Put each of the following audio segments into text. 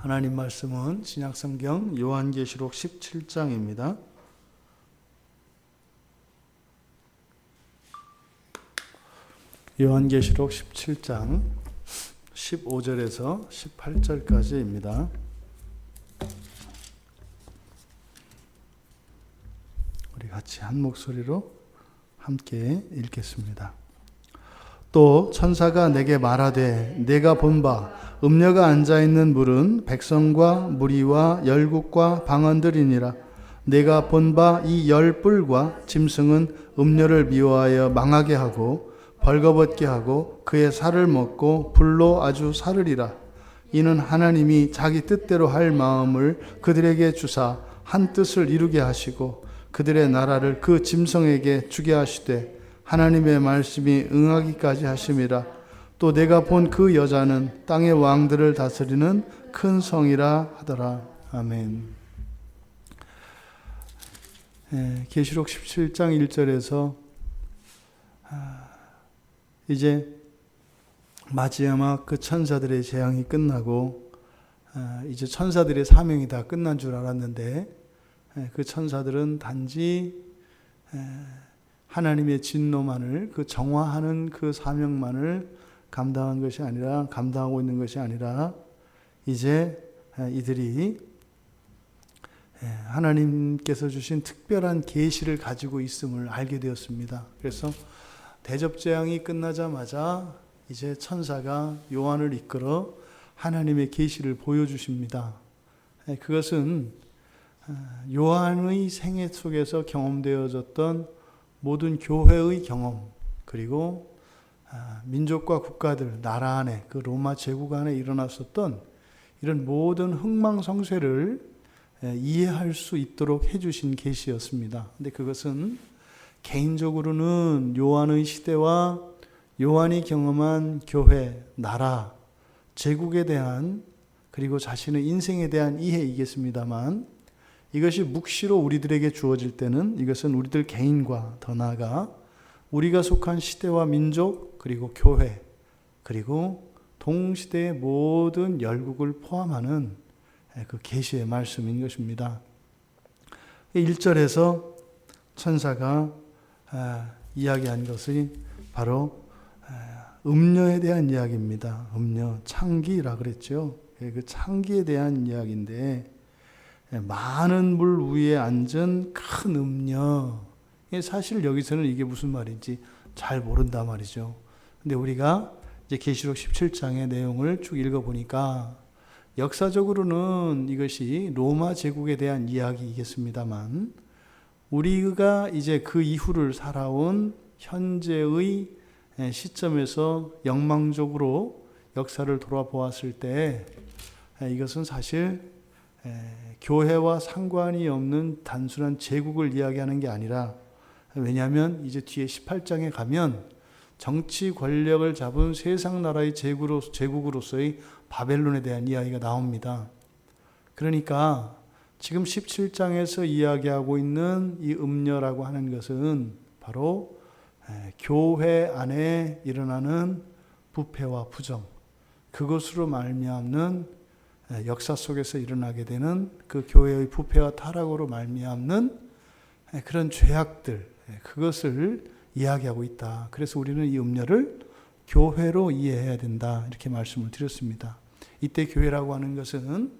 하나님 말씀은 신약성경 요한계시록 17장입니다. 요한계시록 17장 15절에서 18절까지입니다. 우리 같이 한 목소리로 함께 읽겠습니다. 또 천사가 내게 말하되 내가 본 바 음녀가 앉아있는 물은 백성과 무리와 열국과 방언들이니라. 내가 본 바 이 열 뿔과 짐승은 음녀를 미워하여 망하게 하고 벌거벗게 하고 그의 살을 먹고 불로 아주 사르리라. 이는 하나님이 자기 뜻대로 할 마음을 그들에게 주사 한 뜻을 이루게 하시고 그들의 나라를 그 짐승에게 주게 하시되 하나님의 말씀이 응하기까지 하심이라. 또 내가 본 그 여자는 땅의 왕들을 다스리는 큰 성이라 하더라. 아멘. 계시록 17장 1절에서 이제 마지막 그 천사들의 재앙이 끝나고 이제 천사들의 사명이 다 끝난 줄 알았는데 그 천사들은 단지 하나님의 진노만을, 그 정화하는 그 사명만을 감당하고 있는 것이 아니라 이제 이들이 하나님께서 주신 특별한 계시를 가지고 있음을 알게 되었습니다. 그래서 대접재앙이 끝나자마자 이제 천사가 요한을 이끌어 하나님의 계시를 보여주십니다. 그것은 요한의 생애 속에서 경험되어졌던 모든 교회의 경험, 그리고 민족과 국가들, 나라 안에, 그 로마 제국 안에 일어났었던 이런 모든 흥망성쇠를 이해할 수 있도록 해주신 계시였습니다. 근데 그것은 개인적으로는 요한의 시대와 요한이 경험한 교회, 나라, 제국에 대한, 그리고 자신의 인생에 대한 이해이겠습니다만, 이것이 묵시로 우리들에게 주어질 때는 이것은 우리들 개인과 더 나아가 우리가 속한 시대와 민족, 그리고 교회, 그리고 동시대의 모든 열국을 포함하는 그 계시의 말씀인 것입니다. 1절에서 천사가 이야기한 것이 바로 음녀에 대한 이야기입니다. 음녀, 창기라 그랬죠. 그 창기에 대한 이야기인데, 많은 물 위에 앉은 큰 음녀. 사실 여기서는 이게 무슨 말인지 잘 모른단 말이죠. 근데 우리가 이제 계시록 17장의 내용을 쭉 읽어보니까 역사적으로는 이것이 로마 제국에 대한 이야기이겠습니다만, 우리가 이제 그 이후를 살아온 현재의 시점에서 영망적으로 역사를 돌아보았을 때 이것은 사실 교회와 상관이 없는 단순한 제국을 이야기하는 게 아니라, 왜냐하면 이제 뒤에 18장에 가면 정치 권력을 잡은 세상 나라의 제국으로서의 바벨론에 대한 이야기가 나옵니다. 그러니까 지금 17장에서 이야기하고 있는 이 음녀라고 하는 것은 바로 교회 안에 일어나는 부패와 부정, 그것으로 말미암는 역사 속에서 일어나게 되는 그 교회의 부패와 타락으로 말미암는 그런 죄악들, 그것을 이야기하고 있다. 그래서 우리는 이 음녀를 교회로 이해해야 된다, 이렇게 말씀을 드렸습니다. 이때 교회라고 하는 것은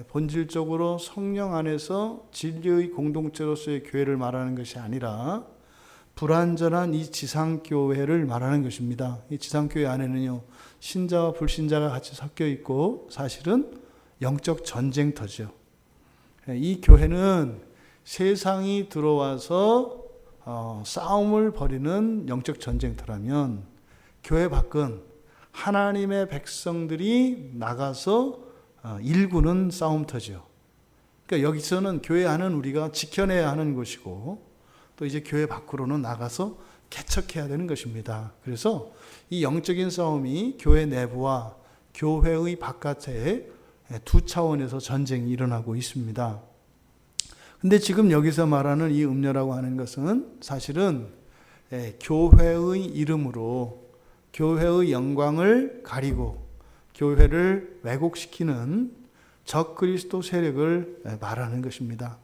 본질적으로 성령 안에서 진리의 공동체로서의 교회를 말하는 것이 아니라 불완전한 이 지상교회를 말하는 것입니다. 이 지상교회 안에는요, 신자와 불신자가 같이 섞여 있고 사실은 영적 전쟁터죠. 이 교회는 세상이 들어와서 싸움을 벌이는 영적 전쟁터라면, 교회 밖은 하나님의 백성들이 나가서 일구는 싸움터죠. 그러니까 여기서는 교회 안은 우리가 지켜내야 하는 곳이고, 또 이제 교회 밖으로는 나가서 개척해야 되는 것입니다. 그래서 이 영적인 싸움이 교회 내부와 교회의 바깥에 두 차원에서 전쟁이 일어나고 있습니다. 근데 지금 여기서 말하는 이 음녀라고 하는 것은 사실은 교회의 이름으로 교회의 영광을 가리고 교회를 왜곡시키는 적 그리스도 세력을 말하는 것입니다.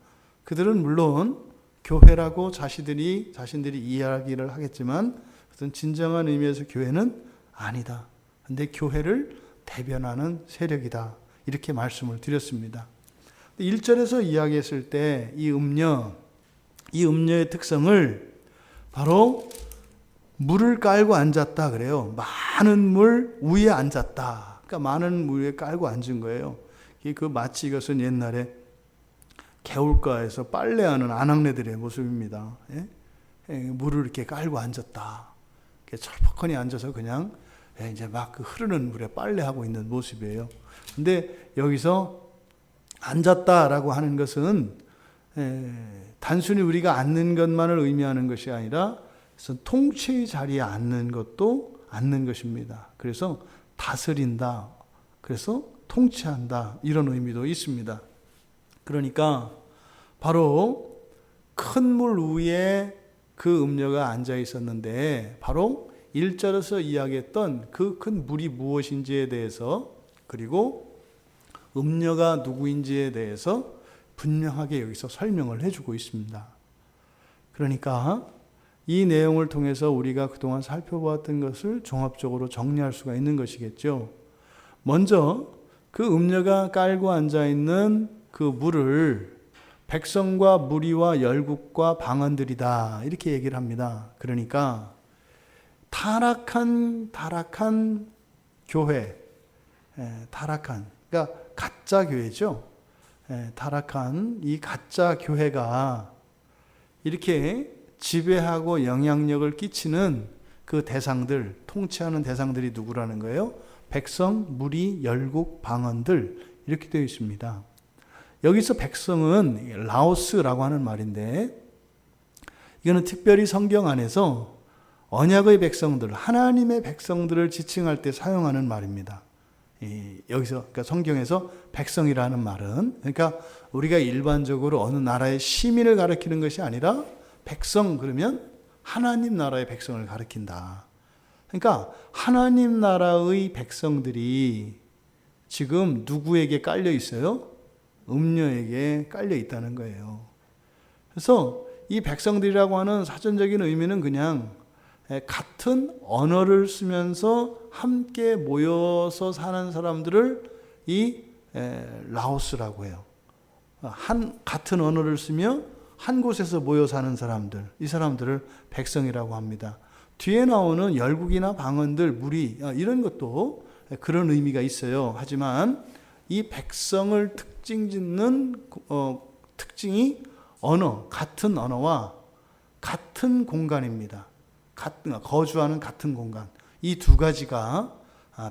그들은 물론 교회라고 자신들이 이야기를 하겠지만 어떤 진정한 의미에서 교회는 아니다. 근데 교회를 대변하는 세력이다. 이렇게 말씀을 드렸습니다. 1절에서 이야기했을 때 이 음녀의 특성을 바로 물을 깔고 앉았다 그래요. 많은 물 위에 앉았다. 그러니까 많은 물 위에 깔고 앉은 거예요. 그 마치 이것은 옛날에 개울가에서 빨래하는 아낙네들의 모습입니다. 물을 이렇게 깔고 앉았다. 이렇게 철퍽하니 앉아서 그냥 이제 막 그 흐르는 물에 빨래하고 있는 모습이에요. 근데 여기서 앉았다라고 하는 것은 단순히 우리가 앉는 것만을 의미하는 것이 아니라 통치의 자리에 앉는 것도 앉는 것입니다. 그래서 다스린다. 그래서 통치한다. 이런 의미도 있습니다. 그러니까 바로 큰 물 위에 그 음녀가 앉아 있었는데 바로 1절에서 이야기했던 그 큰 물이 무엇인지에 대해서 그리고 음녀가 누구인지에 대해서 분명하게 여기서 설명을 해주고 있습니다. 그러니까 이 내용을 통해서 우리가 그동안 살펴보았던 것을 종합적으로 정리할 수가 있는 것이겠죠. 먼저 그 음녀가 깔고 앉아있는 그 물을 백성과 무리와 열국과 방언들이다 이렇게 얘기를 합니다. 그러니까 타락한 교회, 그러니까 가짜 교회죠. 타락한 이 가짜 교회가 이렇게 지배하고 영향력을 끼치는 그 대상들, 통치하는 대상들이 누구라는 거예요? 백성, 무리, 열국, 방언들 이렇게 되어 있습니다. 여기서 백성은 라오스라고 하는 말인데 이거는 특별히 성경 안에서 언약의 백성들, 하나님의 백성들을 지칭할 때 사용하는 말입니다. 여기서 그러니까 성경에서 백성이라는 말은 그러니까 우리가 일반적으로 어느 나라의 시민을 가리키는 것이 아니라 백성 그러면 하나님 나라의 백성을 가리킨다. 그러니까 하나님 나라의 백성들이 지금 누구에게 깔려 있어요? 음녀에게 깔려 있다는 거예요. 그래서 이 백성들이라고 하는 사전적인 의미는 그냥 같은 언어를 쓰면서 함께 모여서 사는 사람들을 이 라오스라고 해요. 같은 언어를 쓰며 한 곳에서 모여 사는 사람들, 이 사람들을 백성이라고 합니다. 뒤에 나오는 열국이나 방언들, 무리 이런 것도 그런 의미가 있어요. 하지만 이 백성을 특징짓는 특징이 같은 언어와 같은 공간입니다. 거주하는 같은 공간. 이 두 가지가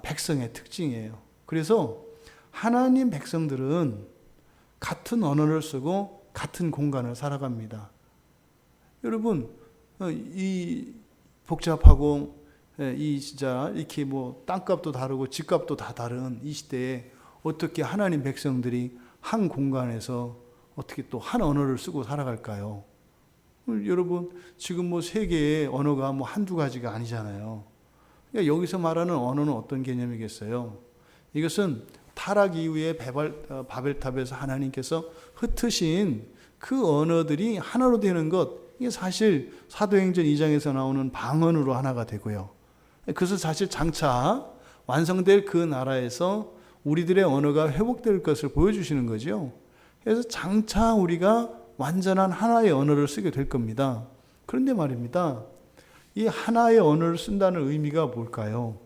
백성의 특징이에요. 그래서 하나님 백성들은 같은 언어를 쓰고 같은 공간을 살아갑니다. 여러분, 이 복잡하고 이 진짜 이렇게 뭐 땅값도 다르고 집값도 다 다른 이 시대에 어떻게 하나님 백성들이 한 공간에서 어떻게 또 한 언어를 쓰고 살아갈까요? 여러분, 지금 뭐 세계의 언어가 뭐 한두 가지가 아니잖아요. 그러니까 여기서 말하는 언어는 어떤 개념이겠어요? 이것은 타락 이후에 바벨탑에서 하나님께서 흩으신 그 언어들이 하나로 되는 것, 이게 사실 사도행전 2장에서 나오는 방언으로 하나가 되고요. 그래서 사실 장차 완성될 그 나라에서 우리들의 언어가 회복될 것을 보여주시는 거죠. 그래서 장차 우리가 완전한 하나의 언어를 쓰게 될 겁니다. 그런데 말입니다. 이 하나의 언어를 쓴다는 의미가 뭘까요?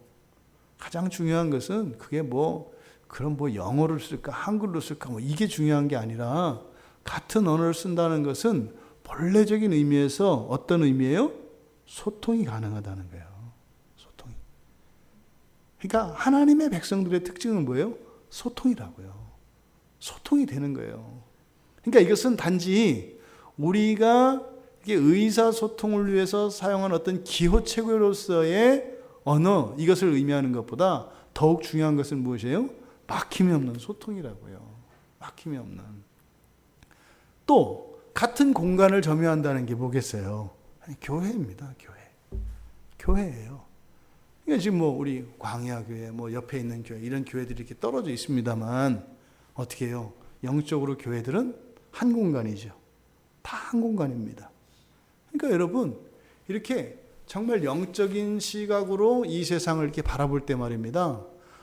가장 중요한 것은 그게 그럼 영어를 쓸까, 한글로 쓸까, 이게 중요한 게 아니라 같은 언어를 쓴다는 것은 본래적인 의미에서 어떤 의미예요? 소통이 가능하다는 거예요. 소통이. 그러니까 하나님의 백성들의 특징은 뭐예요? 소통이라고요. 소통이 되는 거예요. 그러니까 이것은 단지 우리가 의사소통을 위해서 사용한 어떤 기호체계로서의 언어, 이것을 의미하는 것보다 더욱 중요한 것은 무엇이에요? 막힘이 없는 소통이라고요. 막힘이 없는. 또 같은 공간을 점유한다는 게 뭐겠어요? 교회입니다. 교회예요. 그러니까 지금 우리 광야교회, 옆에 있는 교회, 이런 교회들이 이렇게 떨어져 있습니다만 어떻게 해요? 영적으로 교회들은 한 공간이죠. 다 한 공간입니다. 그러니까 여러분, 이렇게 정말 영적인 시각으로 이 세상을 이렇게 바라볼 때 말입니다.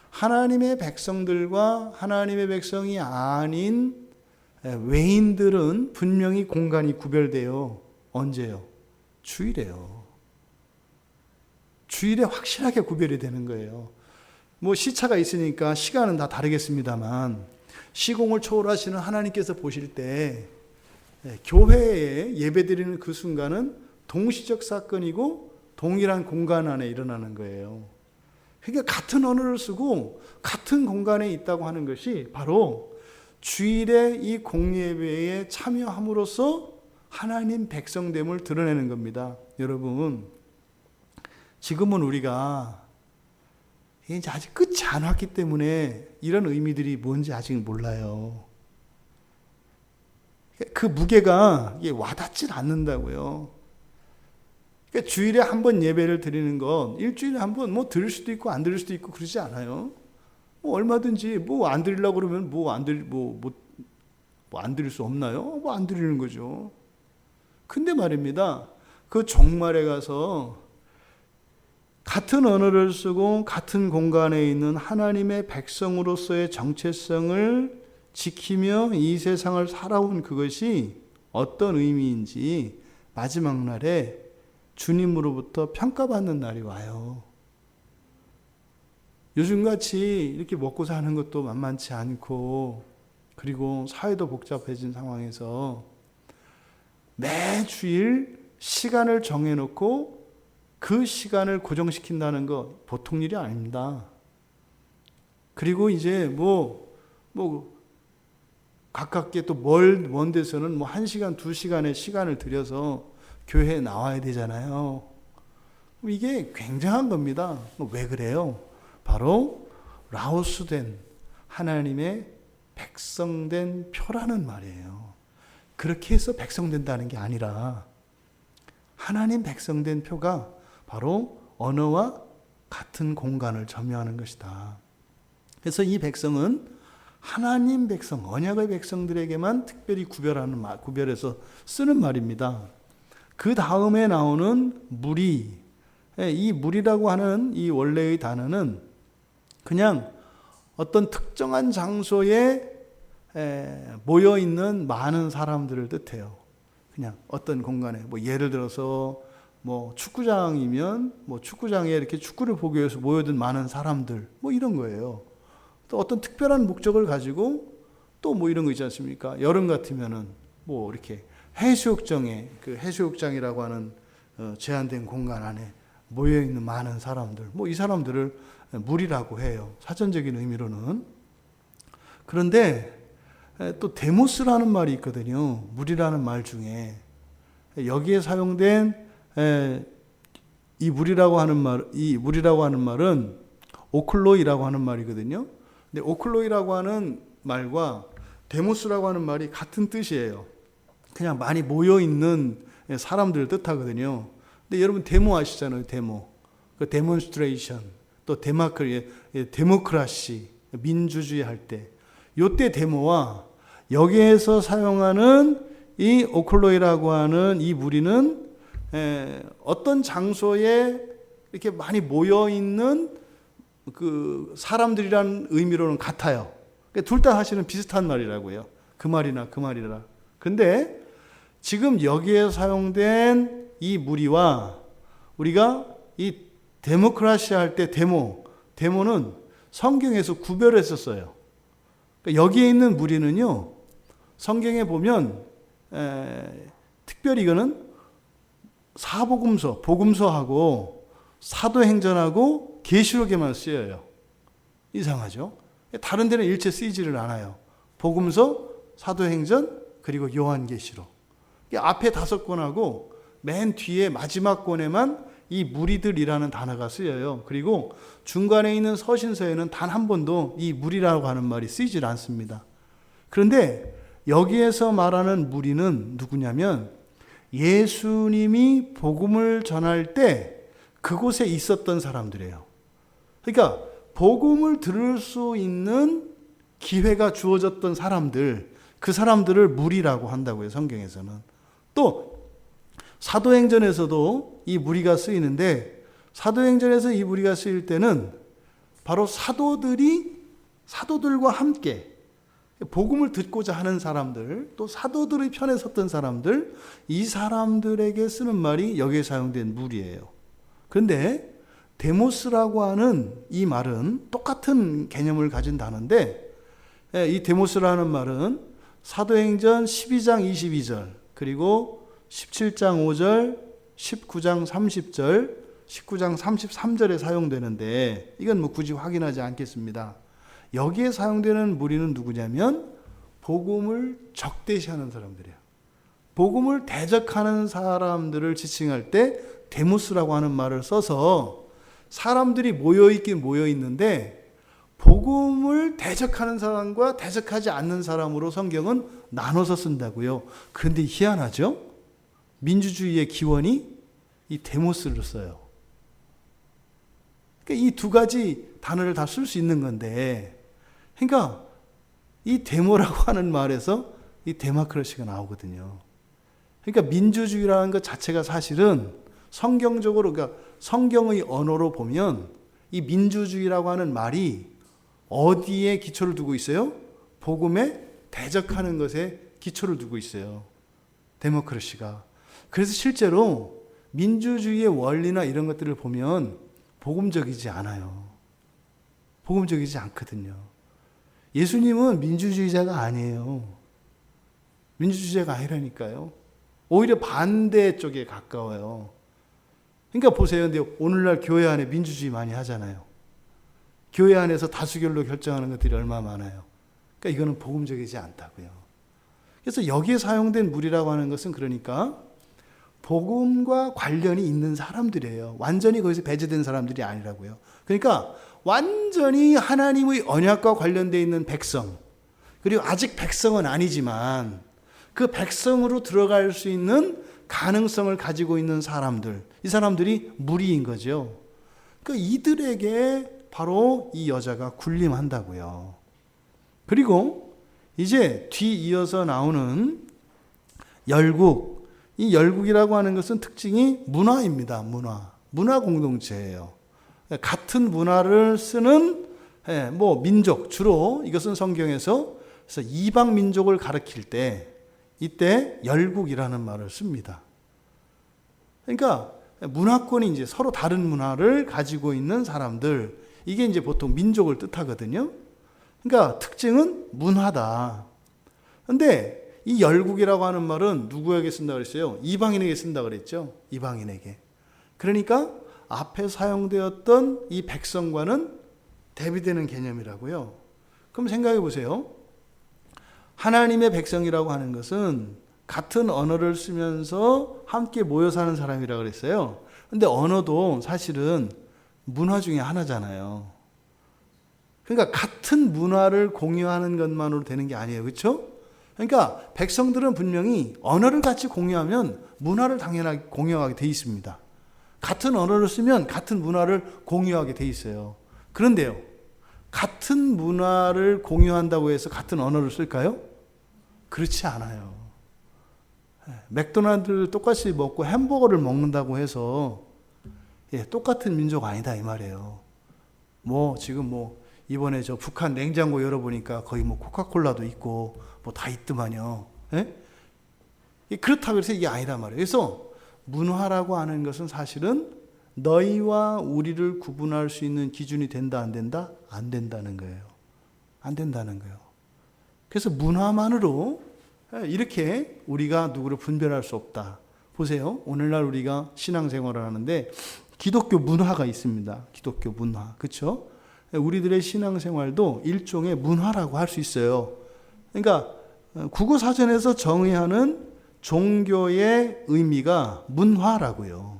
하나님의 백성들과 하나님의 백성이 아닌 외인들은 분명히 공간이 구별돼요. 언제요? 주일에요. 주일에 확실하게 구별이 되는 거예요. 뭐 시차가 있으니까 시간은 다 다르겠습니다만 시공을 초월하시는 하나님께서 보실 때 교회에 예배드리는 그 순간은 동시적 사건이고 동일한 공간 안에 일어나는 거예요. 그러니까 같은 언어를 쓰고 같은 공간에 있다고 하는 것이 바로 주일에 이 공예배에 참여함으로써 하나님 백성됨을 드러내는 겁니다. 여러분, 지금은 우리가 이제 아직 끝이 안 왔기 때문에 이런 의미들이 뭔지 아직 몰라요. 그 무게가 이게 와닿질 않는다고요. 그러니까 주일에 한 번 예배를 드리는 건 일주일에 한 번 뭐 드릴 수도 있고 안 드릴 수도 있고 그러지 않아요. 뭐 얼마든지 뭐 안 드리려고 그러면 안 드릴 수 없나요? 뭐 안 드리는 거죠. 근데 말입니다. 그 종말에 가서 같은 언어를 쓰고 같은 공간에 있는 하나님의 백성으로서의 정체성을 지키며 이 세상을 살아온 그것이 어떤 의미인지 마지막 날에 주님으로부터 평가받는 날이 와요. 요즘같이 이렇게 먹고 사는 것도 만만치 않고 그리고 사회도 복잡해진 상황에서 매 주일 시간을 정해놓고 그 시간을 고정시킨다는 거 보통 일이 아닙니다. 그리고 이제 가깝게 또 먼 데서는 뭐 1시간, 2시간의 시간을 들여서 교회에 나와야 되잖아요. 이게 굉장한 겁니다. 왜 그래요? 바로 라오스된 하나님의 백성된 표라는 말이에요. 그렇게 해서 백성된다는 게 아니라 하나님 백성된 표가 바로 언어와 같은 공간을 점유하는 것이다. 그래서 이 백성은 하나님 백성, 언약의 백성들에게만 특별히 구별해서 쓰는 말입니다. 그 다음에 나오는 무리, 이 무리라고 하는 이 원래의 단어는 그냥 어떤 특정한 장소에 모여있는 많은 사람들을 뜻해요. 그냥 어떤 공간에, 예를 들어서 축구장이면 축구장에 이렇게 축구를 보기 위해서 모여든 많은 사람들, 이런 거예요. 또 어떤 특별한 목적을 가지고 또 이런 거 있지 않습니까? 여름 같으면은 이렇게 해수욕장에 그 해수욕장이라고 하는 제한된 공간 안에 모여 있는 많은 사람들, 이 사람들을 무리라고 해요. 사전적인 의미로는. 그런데 또 데모스라는 말이 있거든요. 무리라는 말 중에 여기에 사용된 이 무리라고 하는 말은 오클로이라고 하는 말이거든요. 근데 오클로이라고 하는 말과 데모스라고 하는 말이 같은 뜻이에요. 그냥 많이 모여 있는 사람들을 뜻하거든요. 근데 여러분 데모 아시잖아요. 데모. 그 데몬스트레이션, 또 데모크라시, 민주주의 할 때. 요때 데모와 여기에서 사용하는 이 오클로이라고 하는 이 무리는 어떤 장소에 이렇게 많이 모여 있는 그 사람들이라는 의미로는 같아요. 둘 다 사실은 비슷한 말이라고요. 그 말이나 그 말이라. 근데 지금 여기에 사용된 이 무리와 우리가 이 데모크라시 할 때 데모는 성경에서 구별했었어요. 그러니까 여기에 있는 무리는요, 성경에 보면 특별히 이거는 복음서하고 사도행전하고 계시록에만 쓰여요. 이상하죠? 다른 데는 일체 쓰이지를 않아요. 복음서, 사도행전, 그리고 요한계시록. 앞에 5권하고 맨 뒤에 마지막 권에만 이 무리들이라는 단어가 쓰여요. 그리고 중간에 있는 서신서에는 단 한 번도 이 무리라고 하는 말이 쓰이질 않습니다. 그런데 여기에서 말하는 무리는 누구냐면 예수님이 복음을 전할 때 그곳에 있었던 사람들이에요. 그러니까 복음을 들을 수 있는 기회가 주어졌던 사람들, 그 사람들을 무리라고 한다고요, 성경에서는. 또 사도행전에서도 이 무리가 쓰이는데, 사도행전에서 이 무리가 쓰일 때는 바로 사도들과 함께 복음을 듣고자 하는 사람들, 또 사도들의 편에 섰던 사람들, 이 사람들에게 쓰는 말이 여기에 사용된 무리예요. 그런데 데모스라고 하는 이 말은 똑같은 개념을 가진 단어인데, 이 데모스라는 말은 사도행전 12장 22절, 그리고 17장 5절, 19장 30절, 19장 33절에 사용되는데, 이건 뭐 굳이 확인하지 않겠습니다. 여기에 사용되는 무리는 누구냐면 복음을 적대시하는 사람들이에요. 복음을 대적하는 사람들을 지칭할 때 데모스라고 하는 말을 써서, 사람들이 모여있긴 모여있는데 복음을 대적하는 사람과 대적하지 않는 사람으로 성경은 나눠서 쓴다고요. 그런데 희한하죠? 민주주의의 기원이 이 데모스를 써요. 그러니까 이 두 가지 단어를 다 쓸 수 있는 건데, 그러니까 이 데모라고 하는 말에서 이 데모크라시가 나오거든요. 그러니까 민주주의라는 것 자체가 사실은 성경적으로, 그러니까 성경의 언어로 보면 이 민주주의라고 하는 말이 어디에 기초를 두고 있어요? 복음에 대적하는 것에 기초를 두고 있어요. 데모크라시가. 그래서 실제로 민주주의의 원리나 이런 것들을 보면 복음적이지 않아요. 복음적이지 않거든요. 예수님은 민주주의자가 아니에요. 민주주의자가 아니라니까요. 오히려 반대 쪽에 가까워요. 그러니까 보세요. 근데 오늘날 교회 안에 민주주의 많이 하잖아요. 교회 안에서 다수결로 결정하는 것들이 얼마나 많아요. 그러니까 이거는 복음적이지 않다고요. 그래서 여기에 사용된 무리라고 하는 것은 그러니까 복음과 관련이 있는 사람들이에요. 완전히 거기서 배제된 사람들이 아니라고요. 그러니까 완전히 하나님의 언약과 관련되어 있는 백성, 그리고 아직 백성은 아니지만 그 백성으로 들어갈 수 있는 가능성을 가지고 있는 사람들, 이 사람들이 무리인 거죠. 그러니까 이들에게 바로 이 여자가 군림한다고요. 그리고 이제 뒤이어서 나오는 열국, 이 열국이라고 하는 것은 특징이 문화입니다. 문화 공동체예요. 같은 문화를 쓰는 민족, 주로 이것은 성경에서 그래서 이방 민족을 가리킬 때 이때 열국이라는 말을 씁니다. 그러니까 문화권이 이제 서로 다른 문화를 가지고 있는 사람들, 이게 이제 보통 민족을 뜻하거든요. 그러니까 특징은 문화다. 근데 이 열국이라고 하는 말은 누구에게 쓴다 그랬어요? 이방인에게 쓴다 그랬죠. 이방인에게. 그러니까 앞에 사용되었던 이 백성과는 대비되는 개념이라고요. 그럼 생각해 보세요. 하나님의 백성이라고 하는 것은 같은 언어를 쓰면서 함께 모여 사는 사람이라고 그랬어요. 근데 언어도 사실은 문화 중에 하나잖아요. 그러니까 같은 문화를 공유하는 것만으로 되는 게 아니에요. 그렇죠? 그러니까 백성들은 분명히 언어를 같이 공유하면 문화를 당연하게 공유하게 돼 있습니다. 같은 언어를 쓰면 같은 문화를 공유하게 돼 있어요. 그런데요, 같은 문화를 공유한다고 해서 같은 언어를 쓸까요? 그렇지 않아요. 맥도날드를 똑같이 먹고 햄버거를 먹는다고 해서 똑같은 민족 아니다 이 말이에요. 지금 이번에 저 북한 냉장고 열어보니까 거의 코카콜라도 있고 다 있더만요. 그렇다고 해서 이게 아니다 말이에요. 그래서 문화라고 하는 것은 사실은 너희와 우리를 구분할 수 있는 기준이 된다 안 된다? 안 된다는 거예요. 안 된다는 거예요. 그래서 문화만으로 이렇게 우리가 누구를 분별할 수 없다. 보세요. 오늘날 우리가 신앙생활을 하는데 기독교 문화가 있습니다. 기독교 문화. 그렇죠? 우리들의 신앙생활도 일종의 문화라고 할 수 있어요. 그러니까 국어사전에서 정의하는 종교의 의미가 문화라고요.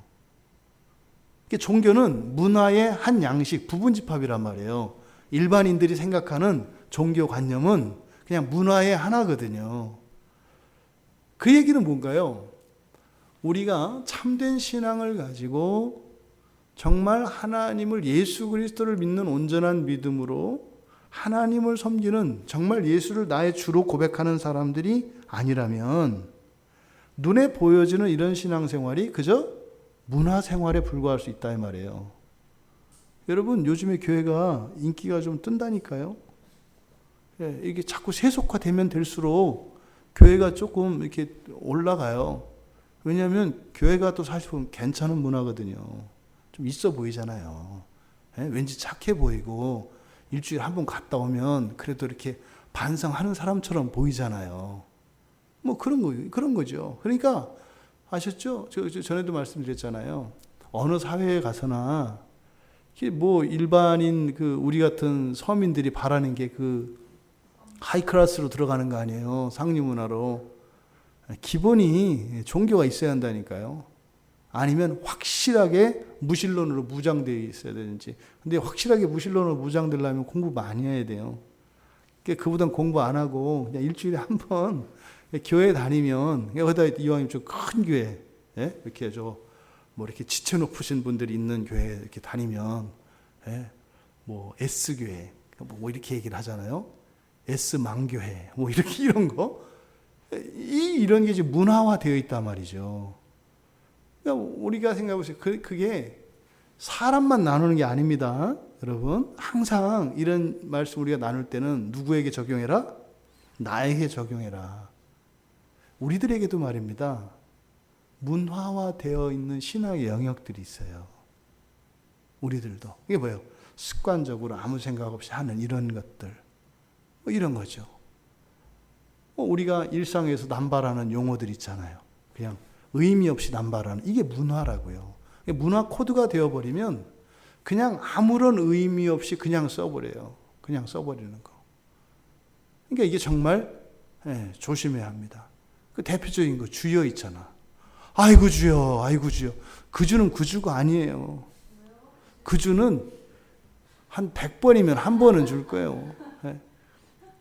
종교는 문화의 한 양식, 부분집합이란 말이에요. 일반인들이 생각하는 종교관념은 그냥 문화의 하나거든요. 그 얘기는 뭔가요? 우리가 참된 신앙을 가지고 정말 하나님을, 예수 그리스도를 믿는 온전한 믿음으로 하나님을 섬기는 정말 예수를 나의 주로 고백하는 사람들이 아니라면 눈에 보여지는 이런 신앙생활이 그저 문화생활에 불과할 수 있다 이 말이에요. 여러분 요즘에 교회가 인기가 좀 뜬다니까요. 예, 이게 자꾸 세속화되면 될수록 교회가 조금 이렇게 올라가요. 왜냐하면 교회가 또 사실 보면 괜찮은 문화거든요. 좀 있어 보이잖아요. 예, 왠지 착해 보이고 일주일에 한 번 갔다 오면 그래도 이렇게 반성하는 사람처럼 보이잖아요. 뭐 그런 거죠. 그러니까 아셨죠? 전에도 말씀드렸잖아요. 어느 사회에 가서나 뭐 일반인 우리 같은 서민들이 바라는 게 하이 클래스로 들어가는 거 아니에요. 상류 문화로. 기본이 종교가 있어야 한다니까요. 아니면 확실하게 무신론으로 무장되어 있어야 되는지. 근데 확실하게 무신론으로 무장되려면 공부 많이 해야 돼요. 그보단 공부 안 하고 그냥 일주일에 한 번 교회 다니면, 거기다 이왕이면 좀 큰 교회, 예? 이렇게 뭐 이렇게 지체 높으신 분들이 있는 교회 이렇게 다니면, 예? 뭐 S교회, 뭐 이렇게 얘기를 하잖아요. S망교회, 뭐 이렇게 이런 거. 이런 게 이제 문화화되어 있단 말이죠. 그러니까 우리가 생각해 보세요. 그게 사람만 나누는 게 아닙니다. 여러분, 항상 이런 말씀 우리가 나눌 때는 누구에게 적용해라? 나에게 적용해라. 우리들에게도 말입니다. 문화화되어 있는 신앙의 영역들이 있어요. 우리들도. 이게 뭐예요? 습관적으로 아무 생각 없이 하는 이런 것들. 뭐 이런 거죠. 우리가 일상에서 남발하는 용어들 있잖아요. 그냥 의미 없이 남발하는. 이게 문화라고요. 문화 코드가 되어버리면 그냥 아무런 의미 없이 그냥 써버려요. 그냥 써버리는 거. 그러니까 이게 정말 조심해야 합니다. 그 대표적인 거 주여 있잖아. 아이고 주여, 아이고 주여. 그 주는 그 주가 아니에요. 그 주는 한 100번이면 한 번은 줄 거예요.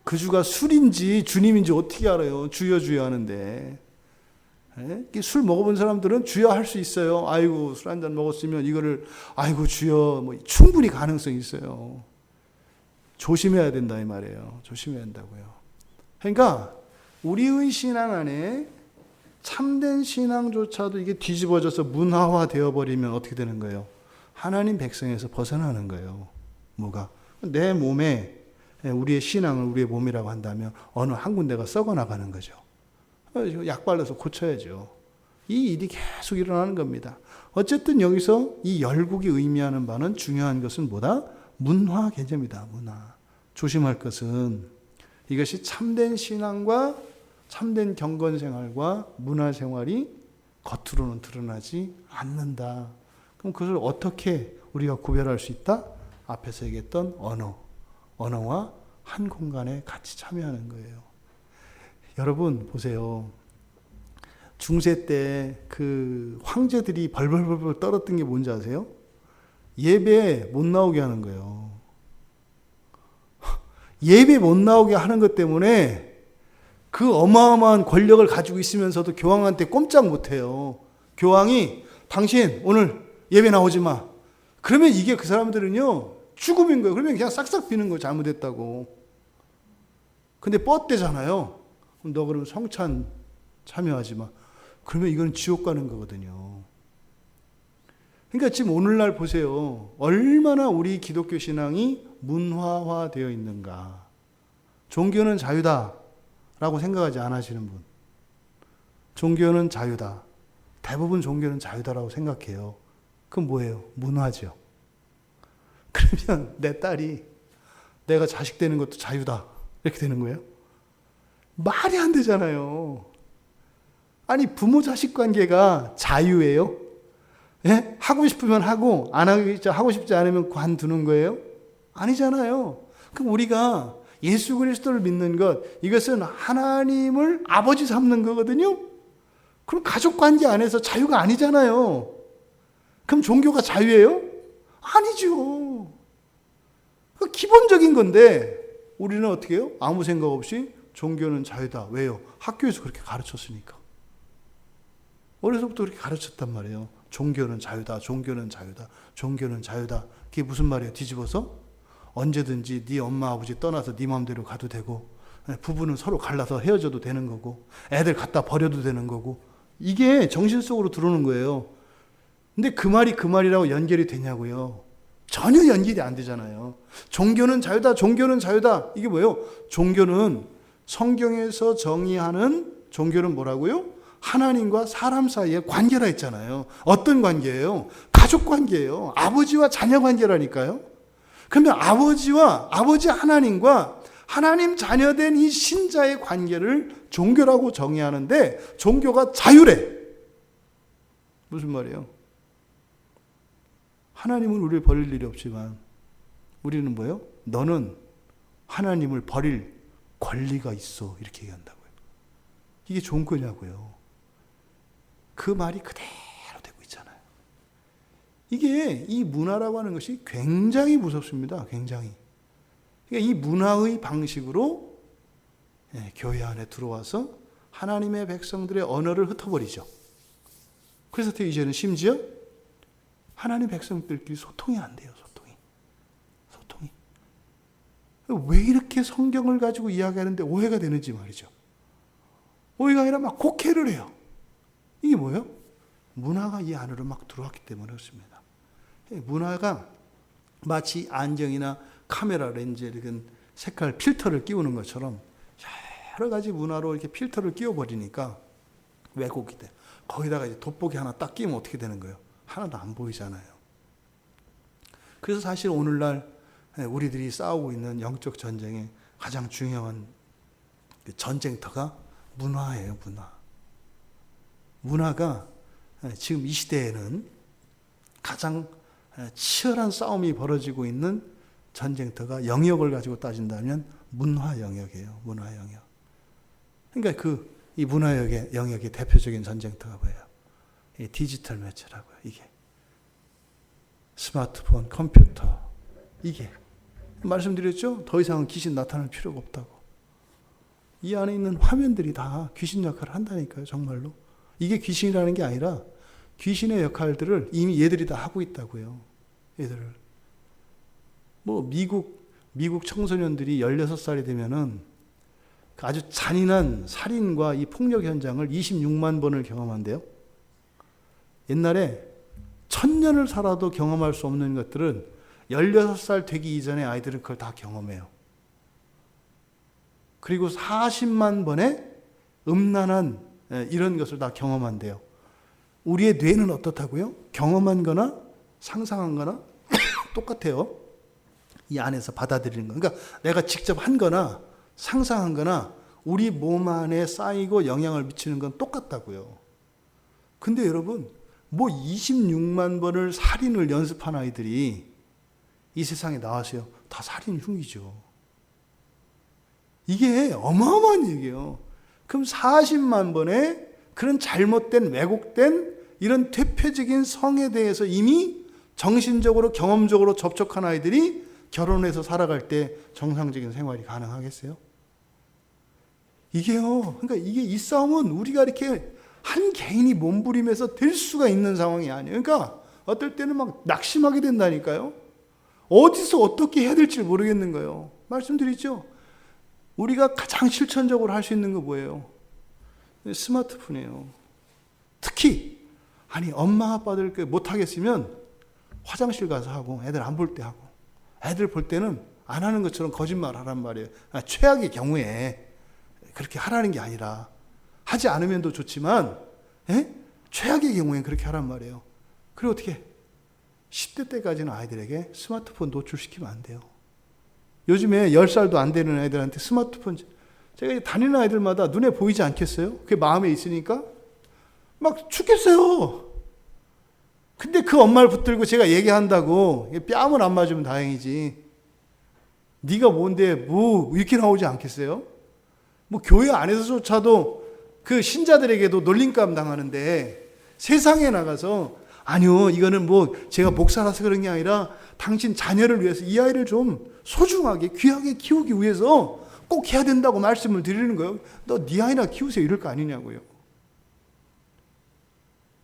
그 주가 술인지 주님인지 어떻게 알아요? 주여 주여 하는데. 술 먹어본 사람들은 주여 할 수 있어요. 아이고 술 한잔 먹었으면 이거를 아이고 주여 뭐 충분히 가능성이 있어요. 조심해야 된다 이 말이에요. 조심해야 한다고요. 그러니까 우리의 신앙 안에 참된 신앙조차도 이게 뒤집어져서 문화화 되어버리면 어떻게 되는 거예요? 하나님 백성에서 벗어나는 거예요. 뭐가? 내 몸에 우리의 신앙을 우리의 몸이라고 한다면 어느 한 군데가 썩어나가는 거죠. 약 발라서 고쳐야죠. 이 일이 계속 일어나는 겁니다. 어쨌든 여기서 이 열국이 의미하는 바는 중요한 것은 뭐다? 문화 개념이다. 문화. 조심할 것은 이것이 참된 신앙과 참된 경건생활과 문화생활이 겉으로는 드러나지 않는다. 그럼 그것을 어떻게 우리가 구별할 수 있다? 앞에서 얘기했던 언어와 한 공간에 같이 참여하는 거예요. 여러분 보세요. 중세 때 황제들이 벌벌벌 떨었던 게 뭔지 아세요? 예배 못 나오게 하는 거예요. 예배 못 나오게 하는 것 때문에 그 어마어마한 권력을 가지고 있으면서도 교황한테 꼼짝 못해요. 교황이 당신 오늘 예배 나오지 마. 그러면 이게 그 사람들은요 죽음인 거예요. 그러면 그냥 싹싹 비는 거예요. 잘못했다고. 근데 뻗대잖아요. 너 그러면 성찬 참여하지 마. 그러면 이건 지옥 가는 거거든요. 그러니까 지금 오늘날 보세요. 얼마나 우리 기독교 신앙이 문화화되어 있는가. 종교는 자유다라고 생각하지 않으시는 분. 종교는 자유다. 대부분 종교는 자유다라고 생각해요. 그건 뭐예요? 문화죠. 그러면 내 딸이 내가 자식 되는 것도 자유다. 이렇게 되는 거예요? 말이 안 되잖아요. 아니 부모 자식 관계가 자유예요? 예? 하고 싶으면 하고 하고 싶지 않으면 관두는 거예요? 아니잖아요. 그럼 우리가 예수 그리스도를 믿는 것, 이것은 하나님을 아버지 삼는 거거든요. 그럼 가족 관계 안에서 자유가 아니잖아요. 그럼 종교가 자유예요? 아니죠. 기본적인 건데 우리는 어떻게 해요? 아무 생각 없이 종교는 자유다. 왜요? 학교에서 그렇게 가르쳤으니까. 어려서부터 그렇게 가르쳤단 말이에요. 종교는 자유다. 종교는 자유다. 종교는 자유다. 그게 무슨 말이에요? 뒤집어서? 언제든지 네 엄마 아버지 떠나서 네 마음대로 가도 되고, 부부는 서로 갈라서 헤어져도 되는 거고, 애들 갖다 버려도 되는 거고, 이게 정신 속으로 들어오는 거예요. 근데 그 말이 그 말이라고 연결이 되냐고요. 전혀 연결이 안 되잖아요. 종교는 자유다, 종교는 자유다. 이게 뭐예요? 종교는 성경에서 정의하는 종교는 뭐라고요? 하나님과 사람 사이의 관계라 했잖아요. 어떤 관계예요? 가족 관계예요. 아버지와 자녀 관계라니까요. 그러면 아버지 하나님과 하나님 자녀된 이 신자의 관계를 종교라고 정의하는데, 종교가 자유래. 무슨 말이에요? 하나님은 우리를 버릴 일이 없지만 우리는 뭐예요? 너는 하나님을 버릴 권리가 있어. 이렇게 얘기한다고요. 이게 좋은 거냐고요. 그 말이 그대로 되고 있잖아요. 이게 이 문화라고 하는 것이 굉장히 무섭습니다. 굉장히. 그러니까 이 문화의 방식으로 교회 안에 들어와서 하나님의 백성들의 언어를 흩어버리죠. 그래서 이제는 심지어 하나님 백성들끼리 소통이 안 돼요. 소통이. 왜 이렇게 성경을 가지고 이야기하는데 오해가 되는지 말이죠. 오해가 아니라 막 곡해를 해요. 이게 뭐예요? 문화가 이 안으로 막 들어왔기 때문에 그렇습니다. 문화가 마치 안경이나 카메라 렌즈 이런 색깔 필터를 끼우는 것처럼 여러 가지 문화로 이렇게 필터를 끼워버리니까 왜곡이 돼요. 거기다가 이제 돋보기 하나 딱 끼우면 어떻게 되는 거예요? 하나도 안 보이잖아요. 그래서 사실 오늘날 우리들이 싸우고 있는 영적 전쟁의 가장 중요한 전쟁터가 문화예요. 문화가 지금 이 시대에는 가장 치열한 싸움이 벌어지고 있는 전쟁터가 영역을 가지고 따진다면 문화 영역이에요. 문화 영역. 그러니까 이 문화 영역의 대표적인 전쟁터가 뭐예요? 이 디지털 매체라고요. 이게 스마트폰, 컴퓨터, 이게 말씀드렸죠? 더 이상은 귀신 나타날 필요가 없다고. 이 안에 있는 화면들이 다 귀신 역할을 한다니까요. 정말로. 이게 귀신이라는 게 아니라 귀신의 역할들을 이미 얘들이 다 하고 있다고요. 얘들을. 미국 청소년들이 16살이 되면은 아주 잔인한 살인과 이 폭력 현장을 26만 번을 경험한대요. 옛날에 1000년을 살아도 경험할 수 없는 것들은 16살 되기 이전에 아이들은 그걸 다 경험해요. 그리고 40만 번의 음란한 이런 것을 다 경험한대요. 우리의 뇌는 어떻다고요? 경험한 거나 상상한 거나 똑같아요. 이 안에서 받아들이는 거. 그러니까 내가 직접 한 거나 상상한 거나 우리 몸 안에 쌓이고 영향을 미치는 건 똑같다고요. 근데 여러분, 26만 번을 살인을 연습한 아이들이 이 세상에 나왔어요. 다 살인 흉이죠. 이게 어마어마한 얘기예요. 그럼 40만 번의 그런 잘못된, 왜곡된 이런 퇴폐적인 성에 대해서 이미 정신적으로, 경험적으로 접촉한 아이들이 결혼해서 살아갈 때 정상적인 생활이 가능하겠어요? 이게요. 그러니까 이 싸움은 우리가 이렇게 한 개인이 몸부림해서 될 수가 있는 상황이 아니에요. 그러니까 어떨 때는 막 낙심하게 된다니까요. 어디서 어떻게 해야 될지 모르겠는 거예요. 말씀드리죠. 우리가 가장 실천적으로 할 수 있는 거 뭐예요? 스마트폰이에요. 특히 엄마 아빠들 못하겠으면 화장실 가서 하고 애들 안 볼 때 하고, 애들 볼 때는 안 하는 것처럼 거짓말 하란 말이에요. 최악의 경우에 그렇게 하라는 게 아니라, 하지 않으면 더 좋지만 최악의 경우엔 그렇게 하란 말이에요. 그리고 어떻게 10대 때까지는 아이들에게 스마트폰 노출시키면 안 돼요. 요즘에 10살도 안 되는 애들한테 스마트폰, 제가 다니는 아이들마다 눈에 보이지 않겠어요? 그게 마음에 있으니까 막 죽겠어요. 근데 그 엄마를 붙들고 제가 얘기한다고 뺨을 안 맞으면 다행이지. 네가 뭔데 뭐 이렇게 나오지 않겠어요? 교회 안에서조차도 그 신자들에게도 놀림감 당하는데, 세상에 나가서 아니요, 이거는 제가 목사라서 그런 게 아니라 당신 자녀를 위해서 이 아이를 좀 소중하게 귀하게 키우기 위해서 꼭 해야 된다고 말씀을 드리는 거예요. 너 네 아이나 키우세요 이럴 거 아니냐고요.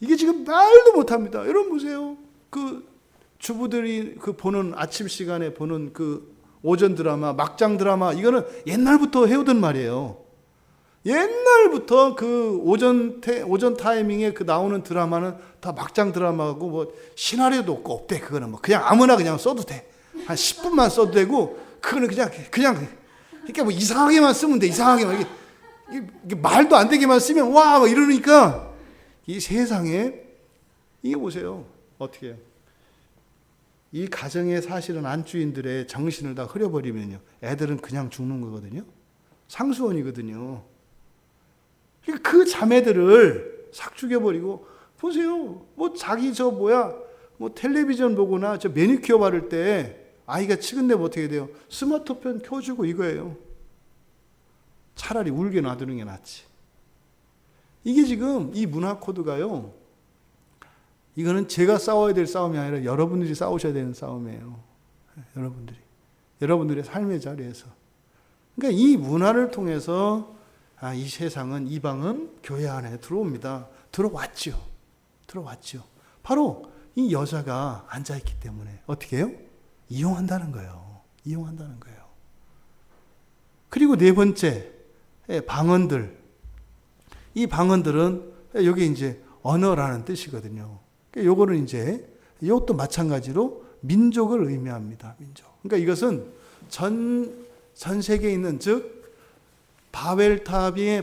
이게 지금 말도 못합니다. 여러분 보세요. 그 주부들이 보는 아침 시간에 보는 그 오전 드라마, 막장 드라마, 이거는 옛날부터 해오던 말이에요. 옛날부터 그 오전 타이밍에 그 나오는 드라마는 다 막장 드라마고 뭐 시나리오도 없대. 그거는 뭐 그냥 아무나 그냥 써도 돼. 한 10분만 써도 되고 그거는 그냥 그러니까 뭐 이상하게만 쓰면 돼. 이상하게만 이게 말도 안 되게만 쓰면 와 막 이러니까 이 세상에 이게 보세요. 어떻게 해요? 이 가정의 사실은 안주인들의 정신을 다 흐려버리면요. 애들은 그냥 죽는 거거든요. 상수원이거든요. 그 자매들을 싹 죽여버리고 보세요. 뭐 자기 뭐 텔레비전 보거나 저 매니큐어 바를 때 아이가 치근대면 어떻게 돼요? 스마트폰 켜주고 이거예요. 차라리 울게 놔두는 게 낫지. 이게 지금 이 문화 코드가요. 이거는 제가 싸워야 될 싸움이 아니라 여러분들이 싸우셔야 되는 싸움이에요. 여러분들의 삶의 자리에서. 그러니까 이 문화를 통해서 이 세상은 이방은 교회 안에 들어옵니다. 들어왔죠. 바로 이 여자가 앉아있기 때문에 어떻게 해요? 이용한다는 거예요. 그리고 네 번째, 방언들. 이 방언들은 여기 이제 언어라는 뜻이거든요. 요거는 이제 이것도 마찬가지로 민족을 의미합니다. 민족. 그러니까 이것은 전 세계에 있는 즉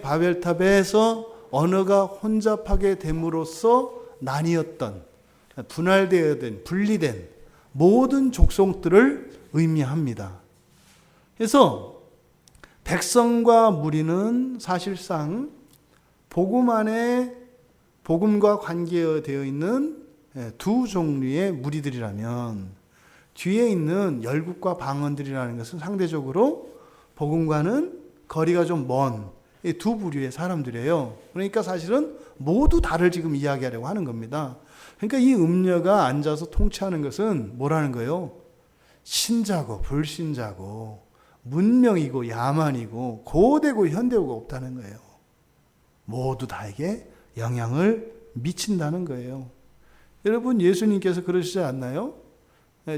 바벨탑에서 언어가 혼잡하게 됨으로써 나뉘었던 분할되어든 분리된 모든 족속들을 의미합니다. 그래서 백성과 무리는 사실상 복음과 관계되어 있는 두 종류의 무리들이라면 뒤에 있는 열국과 방언들이라는 것은 상대적으로 복음과는 거리가 좀 먼 이 두 부류의 사람들이에요. 그러니까 사실은 모두 다를 지금 이야기하려고 하는 겁니다. 그러니까 이 음녀가 앉아서 통치하는 것은 뭐라는 거예요? 신자고 불신자고 문명이고 야만이고 고대고 현대고가 없다는 거예요. 모두 다에게 영향을 미친다는 거예요. 여러분 예수님께서 그러시지 않나요?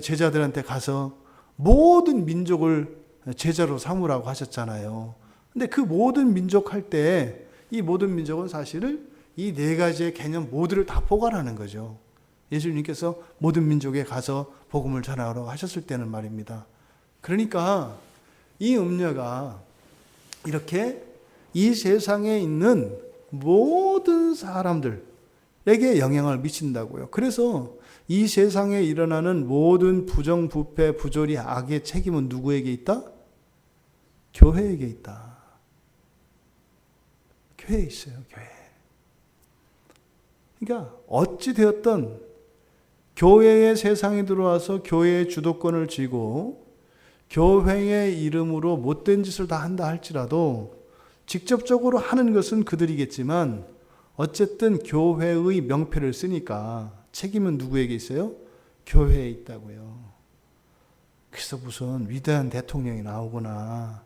제자들한테 가서 모든 민족을 제자로 삼으라고 하셨잖아요. 근데 그 모든 민족 할 때 이 모든 민족은 사실은 이 네 가지의 개념 모두를 다 포괄하는 거죠. 예수님께서 모든 민족에 가서 복음을 전하라고 하셨을 때는 말입니다. 그러니까 이 음녀가 이렇게 이 세상에 있는 모든 사람들에게 영향을 미친다고요. 그래서 이 세상에 일어나는 모든 부정, 부패, 부조리, 악의 책임은 누구에게 있다? 교회에게 있다. 교회에 있어요. 교회. 그러니까 어찌 되었든 교회의 세상에 들어와서 교회의 주도권을 쥐고 교회의 이름으로 못된 짓을 다 한다 할지라도 직접적으로 하는 것은 그들이겠지만 어쨌든 교회의 명패를 쓰니까 책임은 누구에게 있어요? 교회에 있다고요. 그래서 무슨 위대한 대통령이 나오거나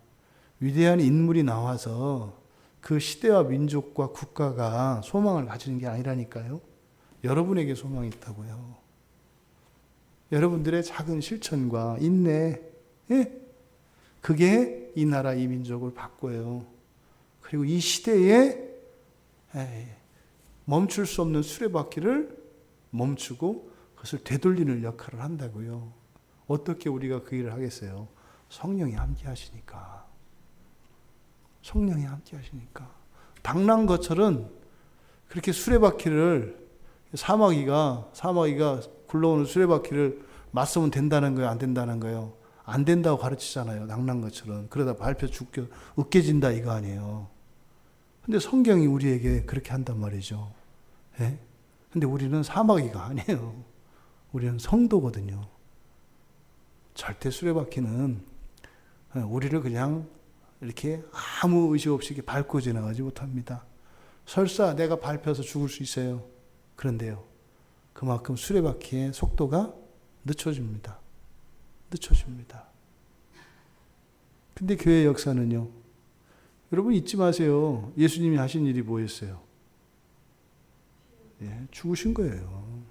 위대한 인물이 나와서 그 시대와 민족과 국가가 소망을 가지는 게 아니라니까요. 여러분에게 소망이 있다고요. 여러분들의 작은 실천과 인내, 그게 이 나라 이 민족을 바꿔요. 그리고 이 시대에 멈출 수 없는 수레바퀴를 멈추고 그것을 되돌리는 역할을 한다고요. 어떻게 우리가 그 일을 하겠어요? 성령이 함께 하시니까. 성령이 함께 하시니까. 당나귀처럼 그렇게 수레바퀴를 사마귀가 굴러오는 수레바퀴를 맞서면 된다는 거예요? 안 된다는 거예요? 안 된다고 가르치잖아요. 낭랑것처럼. 그러다 밟혀 죽게 으깨진다 이거 아니에요. 근데 성경이 우리에게 그렇게 한단 말이죠. 예? 근데 우리는 사마귀가 아니에요. 우리는 성도거든요. 절대 수레바퀴는 우리를 그냥 이렇게 아무 의식 없이 이렇게 밟고 지나가지 못합니다. 설사 내가 밟혀서 죽을 수 있어요. 그런데요. 그만큼 수레바퀴의 속도가 늦춰집니다. 근데 교회 역사는요. 여러분 잊지 마세요. 예수님이 하신 일이 뭐였어요? 죽으신 거예요.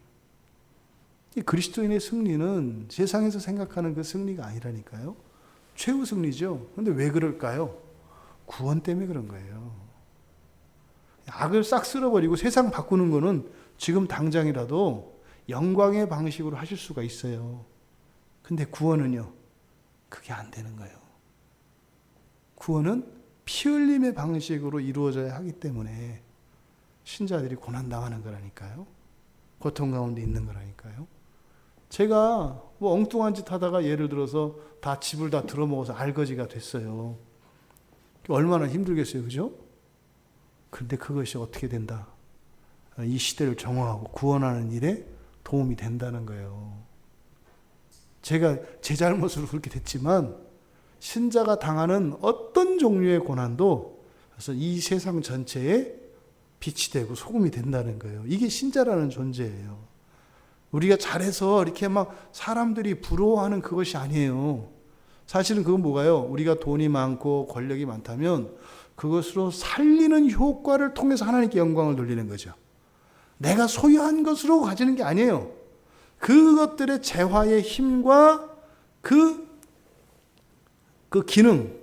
이 그리스도인의 승리는 세상에서 생각하는 그 승리가 아니라니까요. 최후 승리죠. 근데 왜 그럴까요? 구원 때문에 그런 거예요. 악을 싹 쓸어버리고 세상 바꾸는 거는 지금 당장이라도 영광의 방식으로 하실 수가 있어요. 근데 구원은요, 그게 안 되는 거예요. 구원은 피 흘림의 방식으로 이루어져야 하기 때문에 신자들이 고난당하는 거라니까요. 고통 가운데 있는 거라니까요. 제가 뭐 엉뚱한 짓 하다가 예를 들어서 다 집을 다 들어먹어서 알거지가 됐어요. 얼마나 힘들겠어요, 그죠? 그런데 그것이 어떻게 된다? 이 시대를 정화하고 구원하는 일에 도움이 된다는 거예요. 제가 제 잘못으로 그렇게 됐지만 신자가 당하는 어떤 종류의 고난도 그래서 이 세상 전체에 빛이 되고 소금이 된다는 거예요. 이게 신자라는 존재예요. 우리가 잘해서 이렇게 막 사람들이 부러워하는 그것이 아니에요. 사실은 그건 뭐가요? 우리가 돈이 많고 권력이 많다면 그것으로 살리는 효과를 통해서 하나님께 영광을 돌리는 거죠. 내가 소유한 것으로 가지는 게 아니에요. 그것들의 재화의 힘과 그 기능,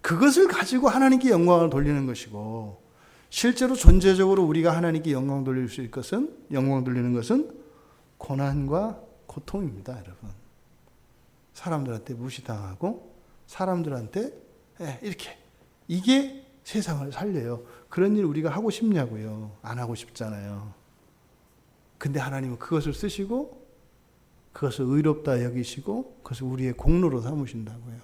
그것을 가지고 하나님께 영광을 돌리는 것이고, 실제로 존재적으로 우리가 하나님께 영광 돌릴 수 있는 것은, 영광 돌리는 것은 고난과 고통입니다, 여러분. 사람들한테 무시당하고 사람들한테 이렇게, 이게 세상을 살려요. 그런 일 우리가 하고 싶냐고요? 안 하고 싶잖아요. 근데 하나님은 그것을 쓰시고 그것을 의롭다 여기시고 그것을 우리의 공로로 삼으신다고요.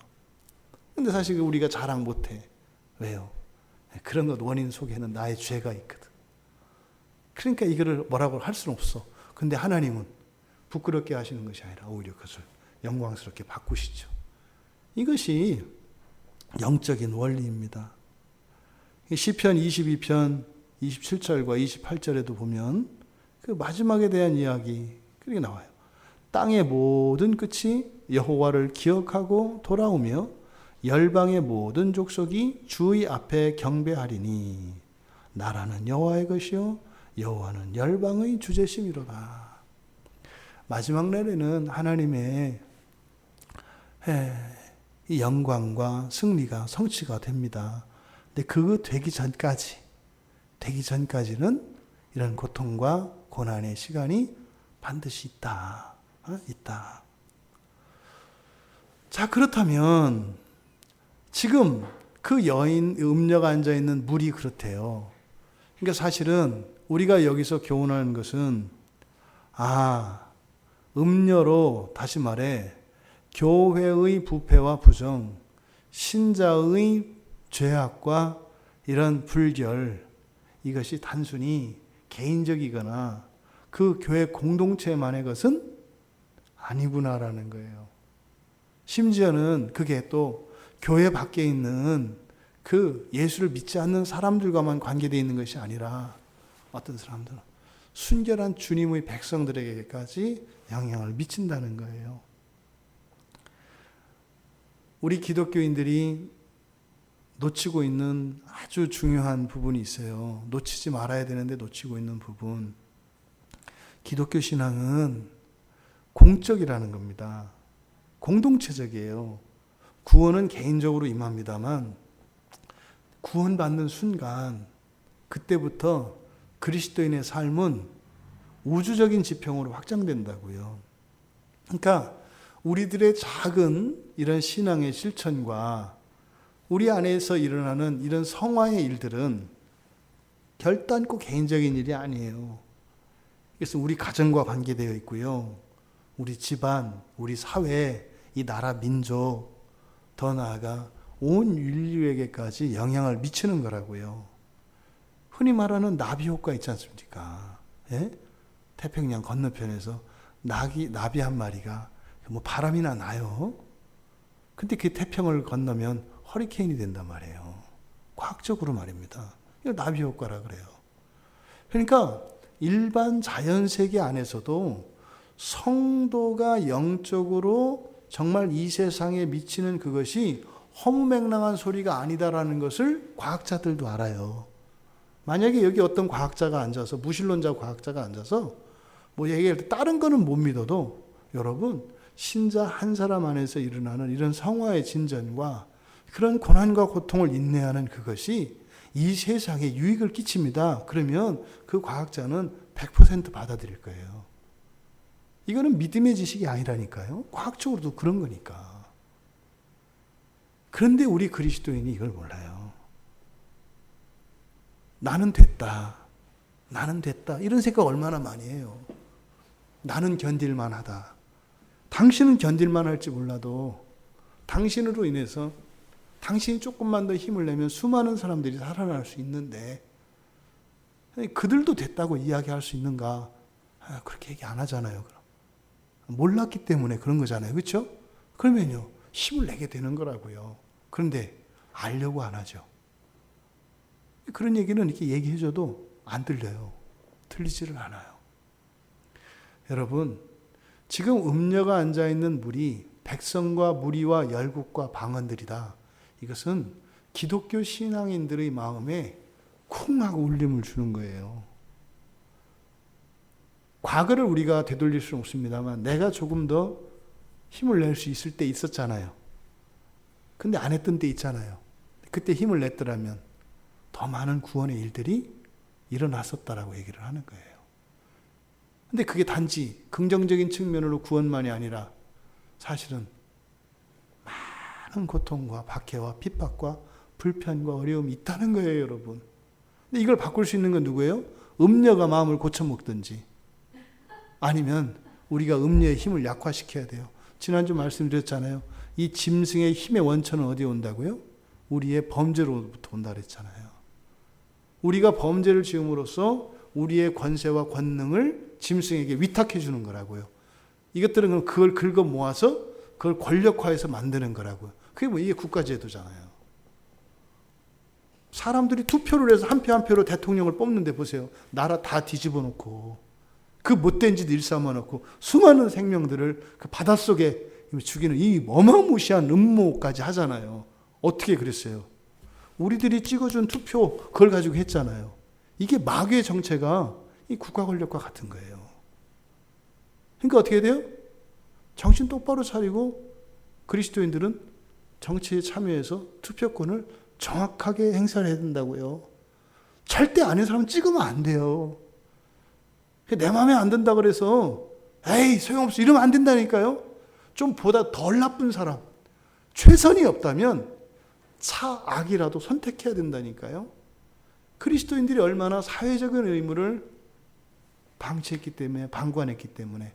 근데 사실 우리가 자랑 못해. 왜요? 그런 것 원인 속에는 나의 죄가 있거든. 그러니까 이거를 뭐라고 할 수는 없어. 근데 하나님은 부끄럽게 하시는 것이 아니라 오히려 그것을 영광스럽게 바꾸시죠. 이것이 영적인 원리입니다. 시편 22편 27절과 28절에도 보면 그 마지막에 대한 이야기 그렇게 나와요. 땅의 모든 끝이 여호와를 기억하고 돌아오며 열방의 모든 족속이 주의 앞에 경배하리니 나라는 여호와의 것이요 여호와는 열방의 주제심이로다. 마지막 날에는 하나님의 이 영광과 승리가 성취가 됩니다. 근데 그거 되기 전까지는 이런 고통과 고난의 시간이 반드시 있다. 자, 그렇다면 지금 그 여인 음녀가 앉아있는 물이 그렇대요. 그러니까 사실은 우리가 여기서 교훈하는 것은 음녀로 다시 말해 교회의 부패와 부정, 신자의 죄악과 이런 불결, 이것이 단순히 개인적이거나 그 교회 공동체만의 것은 아니구나라는 거예요. 심지어는 그게 또 교회 밖에 있는 그 예수를 믿지 않는 사람들과만 관계되어 있는 것이 아니라 어떤 사람들은 순결한 주님의 백성들에게까지 영향을 미친다는 거예요. 우리 기독교인들이 놓치고 있는 아주 중요한 부분이 있어요. 놓치지 말아야 되는데 놓치고 있는 부분. 기독교 신앙은 공적이라는 겁니다. 공동체적이에요. 구원은 개인적으로 임합니다만 구원받는 순간 그때부터 그리스도인의 삶은 우주적인 지평으로 확장된다고요. 그러니까 우리들의 작은 이런 신앙의 실천과 우리 안에서 일어나는 이런 성화의 일들은 결단코 개인적인 일이 아니에요. 그래서 우리 가정과 관계되어 있고요. 우리 집안, 우리 사회, 이 나라, 민족, 더 나아가 온 인류에게까지 영향을 미치는 거라고요. 흔히 말하는 나비 효과 있지 않습니까? 예? 태평양 건너편에서 나비 한 마리가 뭐 바람이나 나요. 근데 그 태평을 건너면 허리케인이 된단 말이에요. 과학적으로 말입니다. 이걸 나비 효과라 그래요. 그러니까 일반 자연세계 안에서도 성도가 영적으로 정말 이 세상에 미치는 그것이 허무맹랑한 소리가 아니다라는 것을 과학자들도 알아요. 만약에 여기 어떤 과학자가 앉아서, 무신론자 과학자가 앉아서 뭐 얘기할 때 다른 거는 못 믿어도 여러분 신자 한 사람 안에서 일어나는 이런 성화의 진전과 그런 고난과 고통을 인내하는 그것이 이 세상에 유익을 끼칩니다. 그러면 그 과학자는 100% 받아들일 거예요. 이거는 믿음의 지식이 아니라니까요. 과학적으로도 그런 거니까. 그런데 우리 그리스도인이 이걸 몰라요. 나는 됐다. 나는 됐다. 이런 생각 얼마나 많이 해요. 나는 견딜만 하다. 당신은 견딜만 할지 몰라도 당신으로 인해서 당신이 조금만 더 힘을 내면 수많은 사람들이 살아날 수 있는데 그들도 됐다고 이야기할 수 있는가? 그렇게 얘기 안 하잖아요. 그럼. 몰랐기 때문에 그런 거잖아요. 그렇죠? 그러면요. 힘을 내게 되는 거라고요. 그런데 알려고 안 하죠. 그런 얘기는 이렇게 얘기해줘도 안 들려요. 들리지를 않아요. 여러분, 지금 음녀가 앉아있는 물이 백성과 무리와 열국과 방언들이다. 이것은 기독교 신앙인들의 마음에 쿵 하고 울림을 주는 거예요. 과거를 우리가 되돌릴 수는 없습니다만 내가 조금 더 힘을 낼 수 있을 때 있었잖아요. 근데 안 했던 때 있잖아요. 그때 힘을 냈더라면 더 많은 구원의 일들이 일어났었다라고 얘기를 하는 거예요. 근데 그게 단지 긍정적인 측면으로 구원만이 아니라 사실은 많은 고통과 박해와 핍박과 불편과 어려움이 있다는 거예요, 여러분. 근데 이걸 바꿀 수 있는 건 누구예요? 음녀가 마음을 고쳐먹든지 아니면 우리가 음녀의 힘을 약화시켜야 돼요. 지난주 말씀드렸잖아요. 이 짐승의 힘의 원천은 어디에 온다고요? 우리의 범죄로부터 온다 그랬잖아요. 우리가 범죄를 지음으로써 우리의 권세와 권능을 짐승에게 위탁해 주는 거라고요. 이것들은 그걸 긁어 모아서 그걸 권력화해서 만드는 거라고요. 그게 뭐 이게 국가제도잖아요. 사람들이 투표를 해서 한 표 한 표로 대통령을 뽑는데 보세요. 나라 다 뒤집어 놓고 그 못된 짓 일삼아 놓고 수많은 생명들을 그 바닷속에 죽이는 이 어마무시한 음모까지 하잖아요. 어떻게 그랬어요? 우리들이 찍어준 투표 그걸 가지고 했잖아요. 이게 마귀의 정체가 이 국가 권력과 같은 거예요. 그러니까 어떻게 돼요? 정신 똑바로 차리고 그리스도인들은 정치에 참여해서 투표권을 정확하게 행사를 해야 된다고요. 절대 아닌 사람 찍으면 안 돼요. 내 마음에 안 든다 그래서 에이 소용없어 이러면 안 된다니까요. 좀 보다 덜 나쁜 사람, 최선이 없다면 차악이라도 선택해야 된다니까요. 그리스도인들이 얼마나 사회적인 의무를 방치했기 때문에, 방관했기 때문에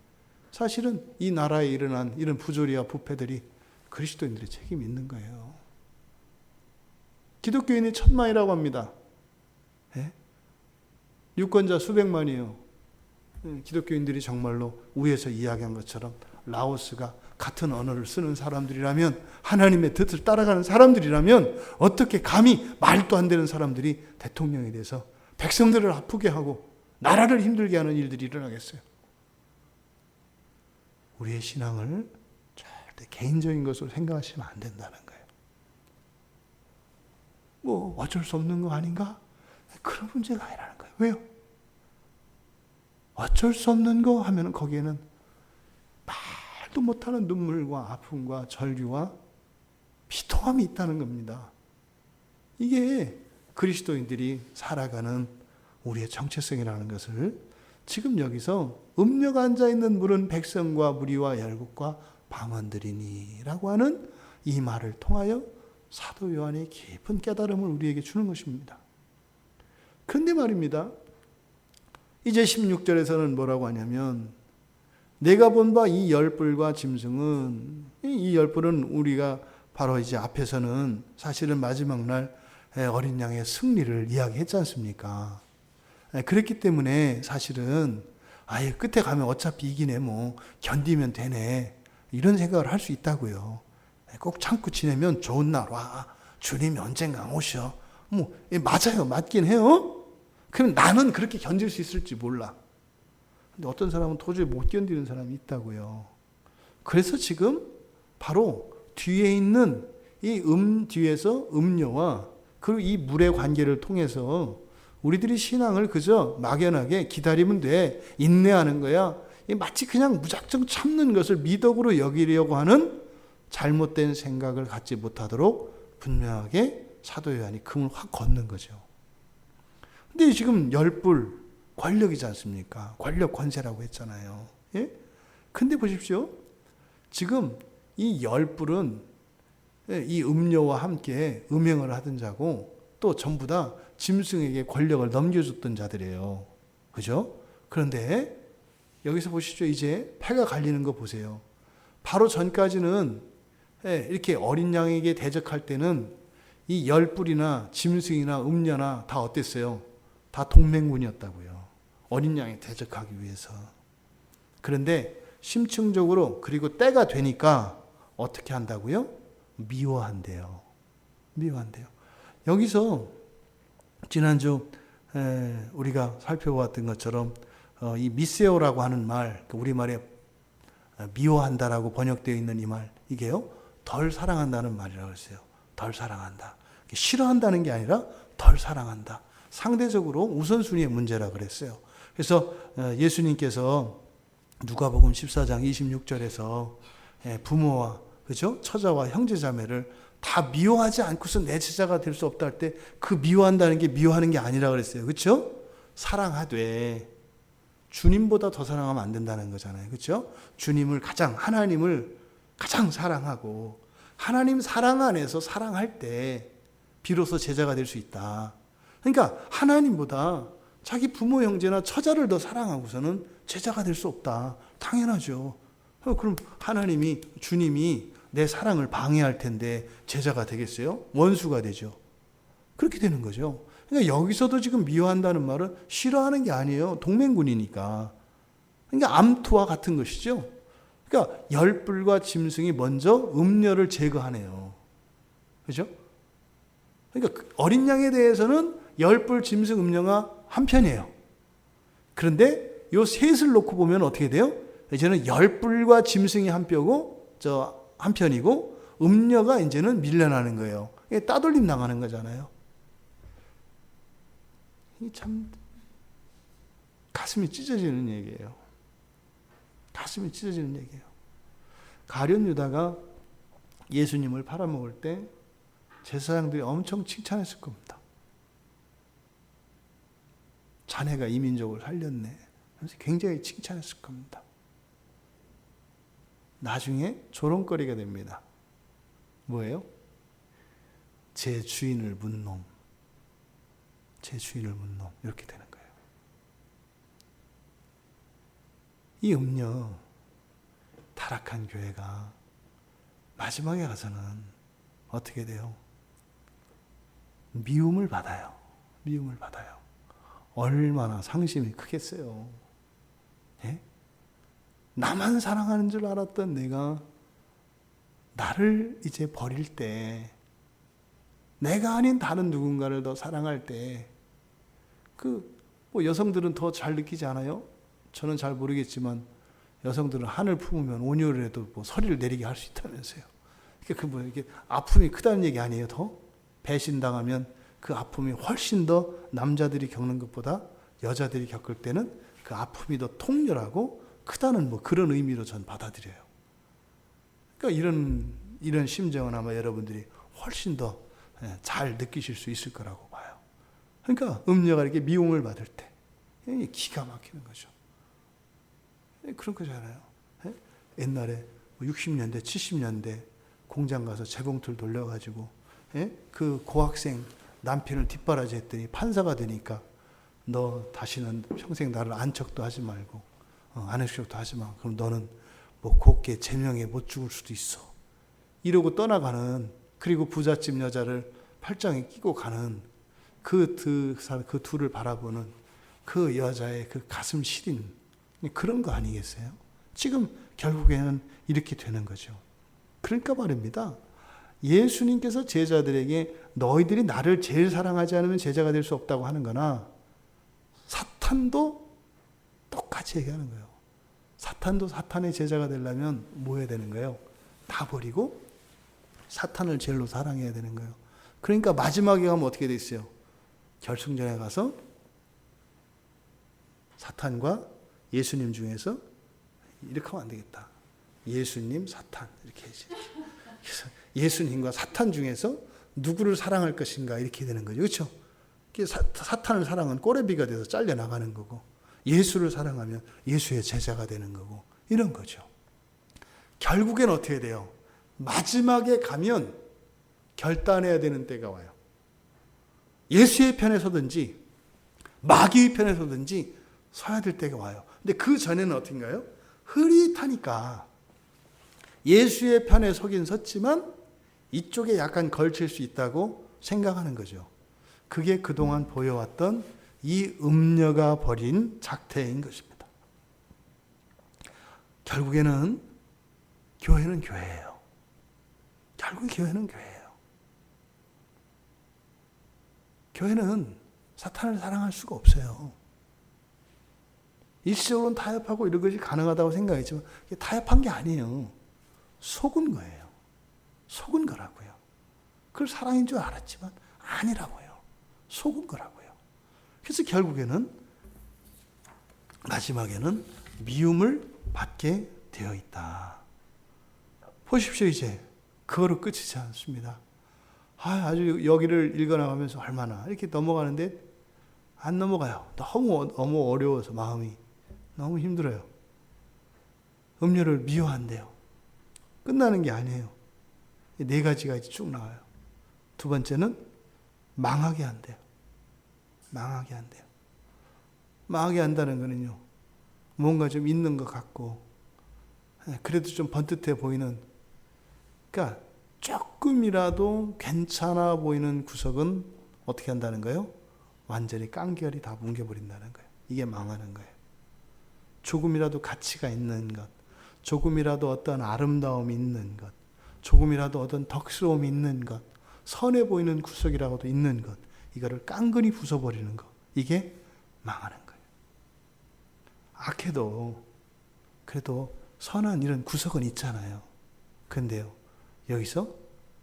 사실은 이 나라에 일어난 이런 부조리와 부패들이 그리스도인들의 책임이 있는 거예요. 기독교인이 1000만이라고 합니다. 예? 유권자 수백만이에요. 기독교인들이 정말로 위에서 이야기한 것처럼 라오스가 같은 언어를 쓰는 사람들이라면, 하나님의 뜻을 따라가는 사람들이라면 어떻게 감히 말도 안 되는 사람들이 대통령이 돼서 백성들을 아프게 하고 나라를 힘들게 하는 일들이 일어나겠어요. 우리의 신앙을 절대 개인적인 것으로 생각하시면 안 된다는 거예요. 뭐 어쩔 수 없는 거 아닌가? 그런 문제가 아니라는 거예요. 왜요? 어쩔 수 없는 거 하면 거기에는 말도 못하는 눈물과 아픔과 절규와 비통함이 있다는 겁니다. 이게 그리스도인들이 살아가는 우리의 정체성이라는 것을 지금 여기서 음녀가 앉아있는 물은 백성과 무리와 열국과 방언들이니 라고 하는 이 말을 통하여 사도 요한의 깊은 깨달음을 우리에게 주는 것입니다. 그런데 말입니다. 이제 16절에서는 뭐라고 하냐면 내가 본 바 이 열불과 짐승은, 이 열불은 우리가 바로 이제 앞에서는 사실은 마지막 날 어린 양의 승리를 이야기했지 않습니까? 그랬기 때문에 사실은 아예 끝에 가면 어차피 이기네, 뭐 견디면 되네, 이런 생각을 할 수 있다고요. 꼭 참고 지내면 좋은 날 와, 주님이 언젠가 오셔. 뭐 맞아요, 맞긴 해요. 그럼 나는 그렇게 견딜 수 있을지 몰라. 근데 어떤 사람은 도저히 못 견디는 사람이 있다고요. 그래서 지금 바로 뒤에 있는 이 뒤에서 음료와 그리고 이 물의 관계를 통해서 우리들이 신앙을 그저 막연하게 기다리면 돼, 인내하는 거야, 마치 그냥 무작정 참는 것을 미덕으로 여기려고 하는 잘못된 생각을 갖지 못하도록 분명하게 사도 요한이 금을 확 걷는 거죠. 근데 지금 열불, 권력이지 않습니까? 권력 권세라고 했잖아요. 예? 근데 보십시오. 지금 이 열불은 이 음료와 함께 음행을 하던 자고 또 전부 다 짐승에게 권력을 넘겨줬던 자들이에요. 그죠? 그런데 여기서 보시죠. 이제 패가 갈리는 거 보세요. 바로 전까지는 이렇게 어린 양에게 대적할 때는 이 열불이나 짐승이나 음녀나 다 어땠어요? 다 동맹군이었다고요. 어린 양에 대적하기 위해서. 그런데 심층적으로 그리고 때가 되니까 어떻게 한다고요? 미워한대요. 미워한대요. 여기서 지난주 우리가 살펴보았던 것처럼 이 미세오라고 하는 말, 우리말에 미워한다라고 번역되어 있는 이 말, 이게요 덜 사랑한다는 말이라고 했어요. 덜 사랑한다. 싫어한다는 게 아니라 덜 사랑한다. 상대적으로 우선순위의 문제라 그랬어요. 그래서 예수님께서 누가복음 14장 26절에서 부모와 그죠? 처자와 형제자매를 다 미워하지 않고서 내 제자가 될 수 없다 할 때 그 미워한다는 게 미워하는 게 아니라 그랬어요. 그렇죠? 사랑하되 주님보다 더 사랑하면 안 된다는 거잖아요. 그렇죠? 주님을 하나님을 가장 사랑하고 하나님 사랑 안에서 사랑할 때 비로소 제자가 될 수 있다. 그러니까 하나님보다 자기 부모 형제나 처자를 더 사랑하고서는 제자가 될 수 없다. 당연하죠. 그럼 주님이 내 사랑을 방해할 텐데 제자가 되겠어요? 원수가 되죠. 그렇게 되는 거죠. 그러니까 여기서도 지금 미워한다는 말은 싫어하는 게 아니에요. 동맹군이니까. 그러니까 암투와 같은 것이죠. 그러니까 열불과 짐승이 먼저 음녀를 제거하네요. 그죠? 그러니까 어린 양에 대해서는 열불, 짐승, 음녀가 한편이에요. 그런데 요 셋을 놓고 보면 어떻게 돼요? 이제는 열불과 짐승이 한편이고 음녀가 이제는 밀려나는 거예요. 이게 따돌림 당하는 거잖아요. 이 참 가슴이 찢어지는 얘기예요. 가슴이 찢어지는 얘기예요. 가룟 유다가 예수님을 팔아먹을 때 제사장들이 엄청 칭찬했을 겁니다. 자네가 이민족을 살렸네. 그래서 굉장히 칭찬했을 겁니다. 나중에 조롱거리가 됩니다. 뭐예요? 제 주인을 문 놈. 제 주인을 문 놈. 이렇게 되는 거예요. 이 음녀, 타락한 교회가 마지막에 가서는 어떻게 돼요? 미움을 받아요. 미움을 받아요. 얼마나 상심이 크겠어요. 예? 나만 사랑하는 줄 알았던 내가 나를 이제 버릴 때, 내가 아닌 다른 누군가를 더 사랑할 때, 여성들은 더 잘 느끼지 않아요? 저는 잘 모르겠지만, 여성들은 한을 품으면 온유를 해도 서리를 내리게 할 수 있다면서요. 이게 아픔이 크다는 얘기 아니에요, 더? 배신당하면 그 아픔이 훨씬 더 남자들이 겪는 것보다 여자들이 겪을 때는 그 아픔이 더 통렬하고 크다는 그런 의미로 전 받아들여요. 그러니까 이런 심정은 아마 여러분들이 훨씬 더 잘 느끼실 수 있을 거라고 봐요. 그러니까 음녀가 이렇게 미움을 받을 때 기가 막히는 거죠. 그런 거잖아요. 옛날에 60년대, 70년대 공장 가서 재봉틀 돌려가지고 그 고학생 남편을 뒷바라지했더니 판사가 되니까 너 다시는 평생 나를 안척도 하지 말고 안식도 하지 마. 그럼 너는 곱게 제명에 못 죽을 수도 있어. 이러고 떠나가는, 그리고 부잣집 여자를 팔짱에 끼고 가는 그 둘을 바라보는 그 여자의 그 가슴 시린 그런 거 아니겠어요? 지금 결국에는 이렇게 되는 거죠. 그러니까 말입니다. 예수님께서 제자들에게 너희들이 나를 제일 사랑하지 않으면 제자가 될 수 없다고 하는 거나, 사탄도 똑같이 얘기하는 거예요. 사탄도 사탄의 제자가 되려면 뭐 해야 되는 거예요? 다 버리고 사탄을 제일로 사랑해야 되는 거예요. 그러니까 마지막에 가면 어떻게 돼 있어요? 결승전에 가서 사탄과 예수님 중에서 이렇게 하면 안 되겠다. 예수님, 사탄 이렇게 해야지. 그래서 예수님과 사탄 중에서 누구를 사랑할 것인가 이렇게 되는 거죠. 그렇죠? 사탄을 사랑은 꼬레비가 돼서 잘려나가는 거고 예수를 사랑하면 예수의 제자가 되는 거고 이런 거죠. 결국엔 어떻게 돼요? 마지막에 가면 결단해야 되는 때가 와요. 예수의 편에 서든지 마귀의 편에 서든지 서야 될 때가 와요. 근데 그 전에는 어떤가요? 흐릿하니까 예수의 편에 서긴 섰지만 이쪽에 약간 걸칠 수 있다고 생각하는 거죠. 그게 그동안 보여왔던 이 음녀가 벌인 작태인 것입니다. 결국에는 교회는 교회예요. 결국 교회는 교회예요. 교회는 사탄을 사랑할 수가 없어요. 일시적으로는 타협하고 이런 것이 가능하다고 생각했지만 타협한 게 아니에요. 속은 거예요. 속은 거라고요. 그걸 사랑인 줄 알았지만 아니라고요. 속은 거라고요. 그래서 결국에는 마지막에는 미움을 받게 되어 있다. 보십시오. 이제 그거로 끝이지 않습니다. 아주 여기를 읽어나가면서 얼마나 이렇게 넘어가는데 안 넘어가요. 너무 어려워서 마음이 너무 힘들어요. 음료를 미워한대요. 끝나는 게 아니에요. 네 가지가 쭉 나와요. 두 번째는 망하게 한대요. 망하게 한대요. 망하게 한다는 거는요. 뭔가 좀 있는 것 같고 그래도 좀 번듯해 보이는 그러니까 조금이라도 괜찮아 보이는 구석은 어떻게 한다는 거예요? 완전히 깡결이 다 뭉개버린다는 거예요. 이게 망하는 거예요. 조금이라도 가치가 있는 것, 조금이라도 어떤 아름다움이 있는 것, 조금이라도 어떤 덕스러움이 있는 것, 선해 보이는 구석이라고도 있는 것, 이거를 깡그리 부숴버리는 것, 이게 망하는 거예요. 악해도 그래도 선한 이런 구석은 있잖아요. 근데요, 여기서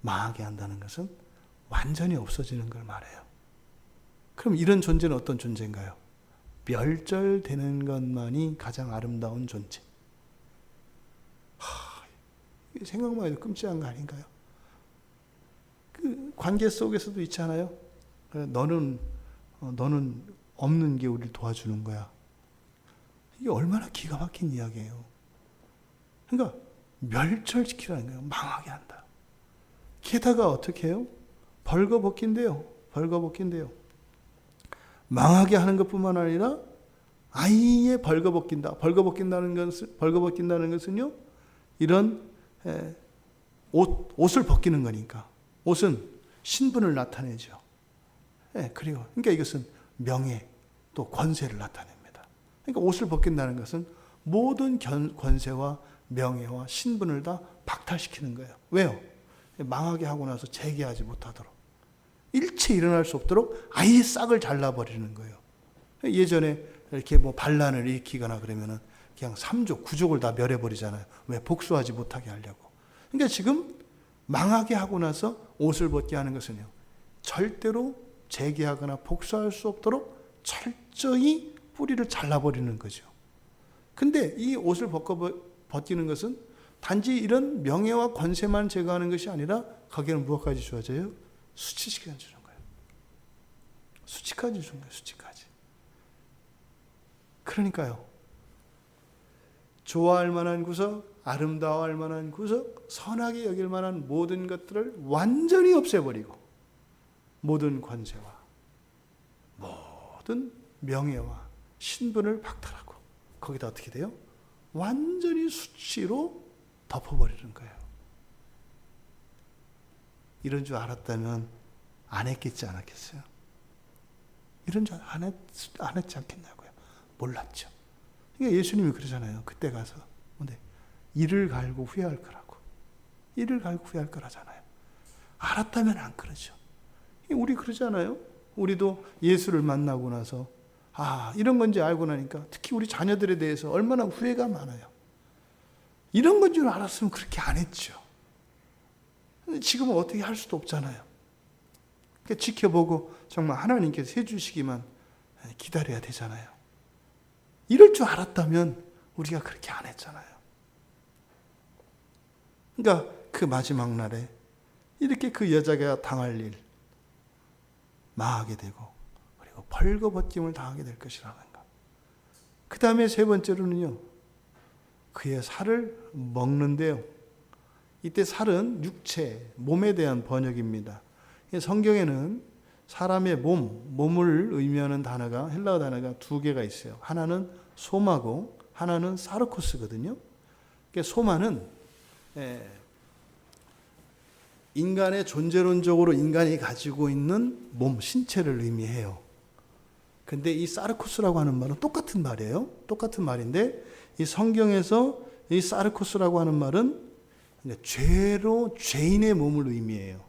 망하게 한다는 것은 완전히 없어지는 걸 말해요. 그럼 이런 존재는 어떤 존재인가요? 멸절되는 것만이 가장 아름다운 존재. 생각만 해도 끔찍한 거 아닌가요? 그 관계 속에서도 있잖아요. 너는 없는 게 우리를 도와주는 거야. 이게 얼마나 기가 막힌 이야기예요. 그러니까 멸절시키라는 거예요. 망하게 한다. 게다가 어떻게 해요? 벌거벗긴대요. 벌거벗긴대요. 망하게 하는 것뿐만 아니라 아예 벌거벗긴다. 벌거벗긴다는 것은요. 이런 옷을 벗기는 거니까. 옷은 신분을 나타내죠. 그러니까 이것은 명예 또 권세를 나타냅니다. 그러니까 옷을 벗긴다는 것은 모든 권세와 명예와 신분을 다 박탈시키는 거예요. 왜요? 망하게 하고 나서 재기하지 못하도록. 일체 일어날 수 없도록 아예 싹을 잘라버리는 거예요. 예전에 이렇게 반란을 일으키거나 그러면은 그냥 3족, 9족을 다 멸해버리잖아요. 왜? 복수하지 못하게 하려고. 그러니까 지금 망하게 하고 나서 옷을 벗게 하는 것은요. 절대로 재기하거나 복수할 수 없도록 철저히 뿌리를 잘라버리는 거죠. 근데 이 옷을 벗기는 것은 단지 이런 명예와 권세만 제거하는 것이 아니라 거기에는 무엇까지 주어져요? 수치까지 주는 거예요. 수치까지 주는 거예요. 수치까지. 그러니까요. 좋아할 만한 구석, 아름다워할 만한 구석, 선하게 여길 만한 모든 것들을 완전히 없애버리고 모든 권세와 모든 명예와 신분을 박탈하고 거기다 어떻게 돼요? 완전히 수치로 덮어버리는 거예요. 이런 줄 알았다면 안 했겠지 않았겠어요? 이런 줄 안 했지 않겠냐고요. 몰랐죠. 그러니까 예수님이 그러잖아요. 그때 가서 근데 이를 갈고 후회할 거라고. 이를 갈고 후회할 거라잖아요. 알았다면 안 그러죠. 우리 그러잖아요. 우리도 예수를 만나고 나서 이런 건지 알고 나니까 특히 우리 자녀들에 대해서 얼마나 후회가 많아요. 이런 건 줄 알았으면 그렇게 안 했죠. 지금은 어떻게 할 수도 없잖아요. 그러니까 지켜보고 정말 하나님께서 해주시기만 기다려야 되잖아요. 이럴 줄 알았다면 우리가 그렇게 안 했잖아요. 그러니까 그 마지막 날에 이렇게 그 여자가 당할 일 망하게 되고 그리고 벌거벗김을 당하게 될 것이라는 것. 그 다음에 세 번째로는요. 그의 살을 먹는데요. 이때 살은 육체, 몸에 대한 번역입니다. 성경에는 사람의 몸을 의미하는 단어가 헬라어 단어가 두 개가 있어요. 하나는 소마고 하나는 사르코스거든요. 소마는 인간의 존재론적으로 인간이 가지고 있는 몸, 신체를 의미해요. 근데 이 사르코스라고 하는 말은 똑같은 말이에요. 똑같은 말인데 이 성경에서 이 사르코스라고 하는 말은 죄로 죄인의 몸을 의미해요.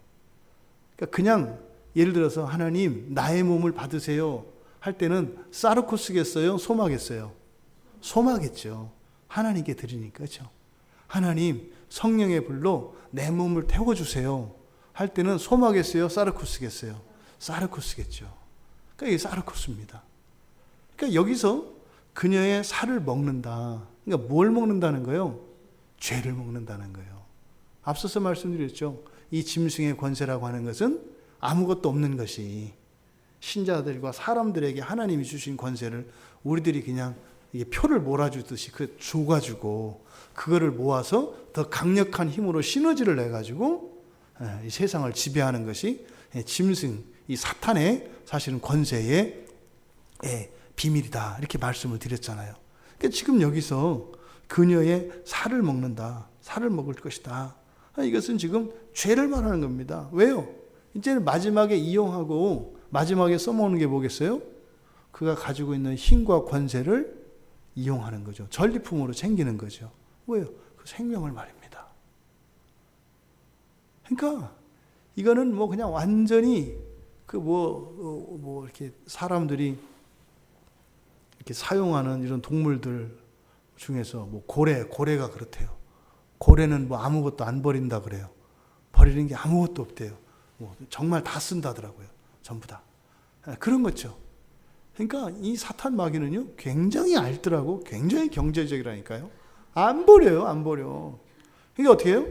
그러니까 그냥 예를 들어서 하나님 나의 몸을 받으세요 할 때는 사르코스겠어요? 소마겠어요? 소마겠죠. 하나님께 드리니까. 그렇죠? 하나님 성령의 불로 내 몸을 태워주세요 할 때는 소마겠어요? 사르코스겠어요? 사르코스겠죠. 그러니까 이게 사르코스입니다. 그러니까 여기서 그녀의 살을 먹는다. 그러니까 뭘 먹는다는 거예요? 죄를 먹는다는 거예요. 앞서서 말씀드렸죠. 이 짐승의 권세라고 하는 것은 아무것도 없는 것이 신자들과 사람들에게 하나님이 주신 권세를 우리들이 그냥 표를 몰아주듯이 그 줘가지고 그거를 모아서 더 강력한 힘으로 시너지를 내가지고 이 세상을 지배하는 것이 짐승, 이 사탄의 사실은 권세의 비밀이다. 이렇게 말씀을 드렸잖아요. 그러니까 지금 여기서 그녀의 살을 먹는다. 살을 먹을 것이다. 이것은 지금 죄를 말하는 겁니다. 왜요? 이제는 마지막에 이용하고 마지막에 써먹는 게 뭐겠어요? 그가 가지고 있는 힘과 권세를 이용하는 거죠. 전리품으로 챙기는 거죠. 왜요? 그 생명을 말입니다. 그러니까 이거는 뭐 그냥 완전히 그 이렇게 사람들이 이렇게 사용하는 이런 동물들 중에서 뭐 고래가 그렇대요. 고래는 뭐 아무것도 안 버린다 그래요. 버리는 게 아무것도 없대요. 뭐 정말 다 쓴다더라고요. 전부 다. 그런 거죠. 그러니까 이 사탄 마귀는요, 굉장히 알뜰하고 굉장히 경제적이라니까요. 안 버려요, 안 버려. 그러니까 어떻게 해요?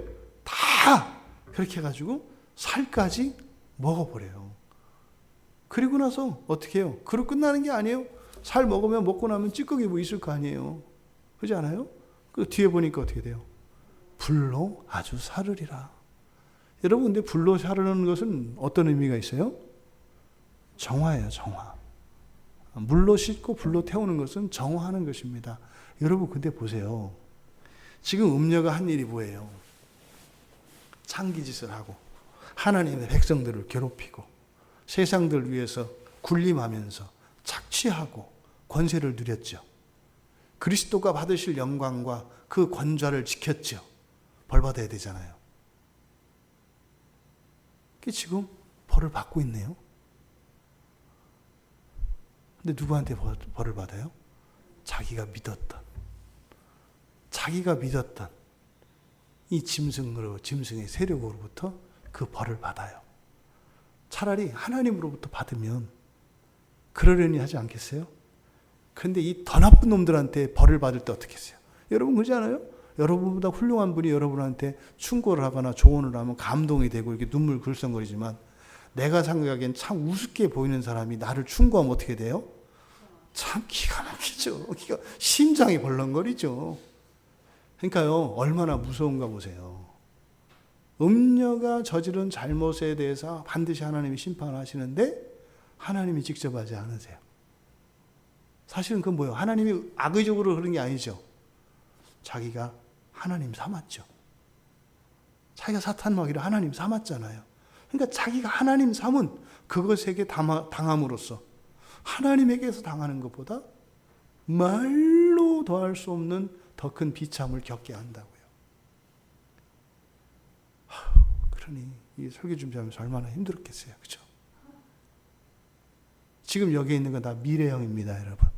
다 그렇게 해가지고 살까지 먹어버려요. 그리고 나서 어떻게 해요? 그로 끝나는 게 아니에요. 살 먹으면 먹고 나면 찌꺼기 뭐 있을 거 아니에요. 그렇지 않아요? 그 뒤에 보니까 어떻게 돼요? 불로 아주 사르리라. 여러분, 근데 불로 사르는 것은 어떤 의미가 있어요? 정화예요, 정화. 물로 씻고 불로 태우는 것은 정화하는 것입니다. 여러분, 근데 보세요. 지금 음녀가 한 일이 뭐예요? 창기짓을 하고 하나님의 백성들을 괴롭히고 세상들 위해서 군림하면서 착취하고 권세를 누렸죠. 그리스도가 받으실 영광과 그 권좌를 지켰죠. 벌 받아야 되잖아요. 지금 벌을 받고 있네요. 근데 누구한테 벌을 받아요? 자기가 믿었던 이 짐승의 세력으로부터 그 벌을 받아요. 차라리 하나님으로부터 받으면 그러려니 하지 않겠어요? 근데 이 더 나쁜 놈들한테 벌을 받을 때 어떻게 했어요? 여러분 그러지 않아요? 여러분보다 훌륭한 분이 여러분한테 충고를 하거나 조언을 하면 감동이 되고 이렇게 눈물 글썽거리지만 내가 생각하기엔 참 우습게 보이는 사람이 나를 충고하면 어떻게 돼요? 참 기가 막히죠. 심장이 벌렁거리죠. 그러니까요, 얼마나 무서운가 보세요. 음녀가 저지른 잘못에 대해서 반드시 하나님이 심판하시는데 하나님이 직접 하지 않으세요. 사실은 그건 뭐예요? 하나님이 악의적으로 그런 게 아니죠. 자기가 하나님 삼았죠. 자기가 사탄 마귀를 하나님 삼았잖아요. 그러니까 자기가 하나님 삼은 그것에게 당함으로써 하나님에게서 당하는 것보다 말로 더할 수 없는 더 큰 비참을 겪게 한다고요. 그러니 이 설교 준비하면서 얼마나 힘들었겠어요. 그렇죠? 지금 여기 있는 건 다 미래형입니다, 여러분.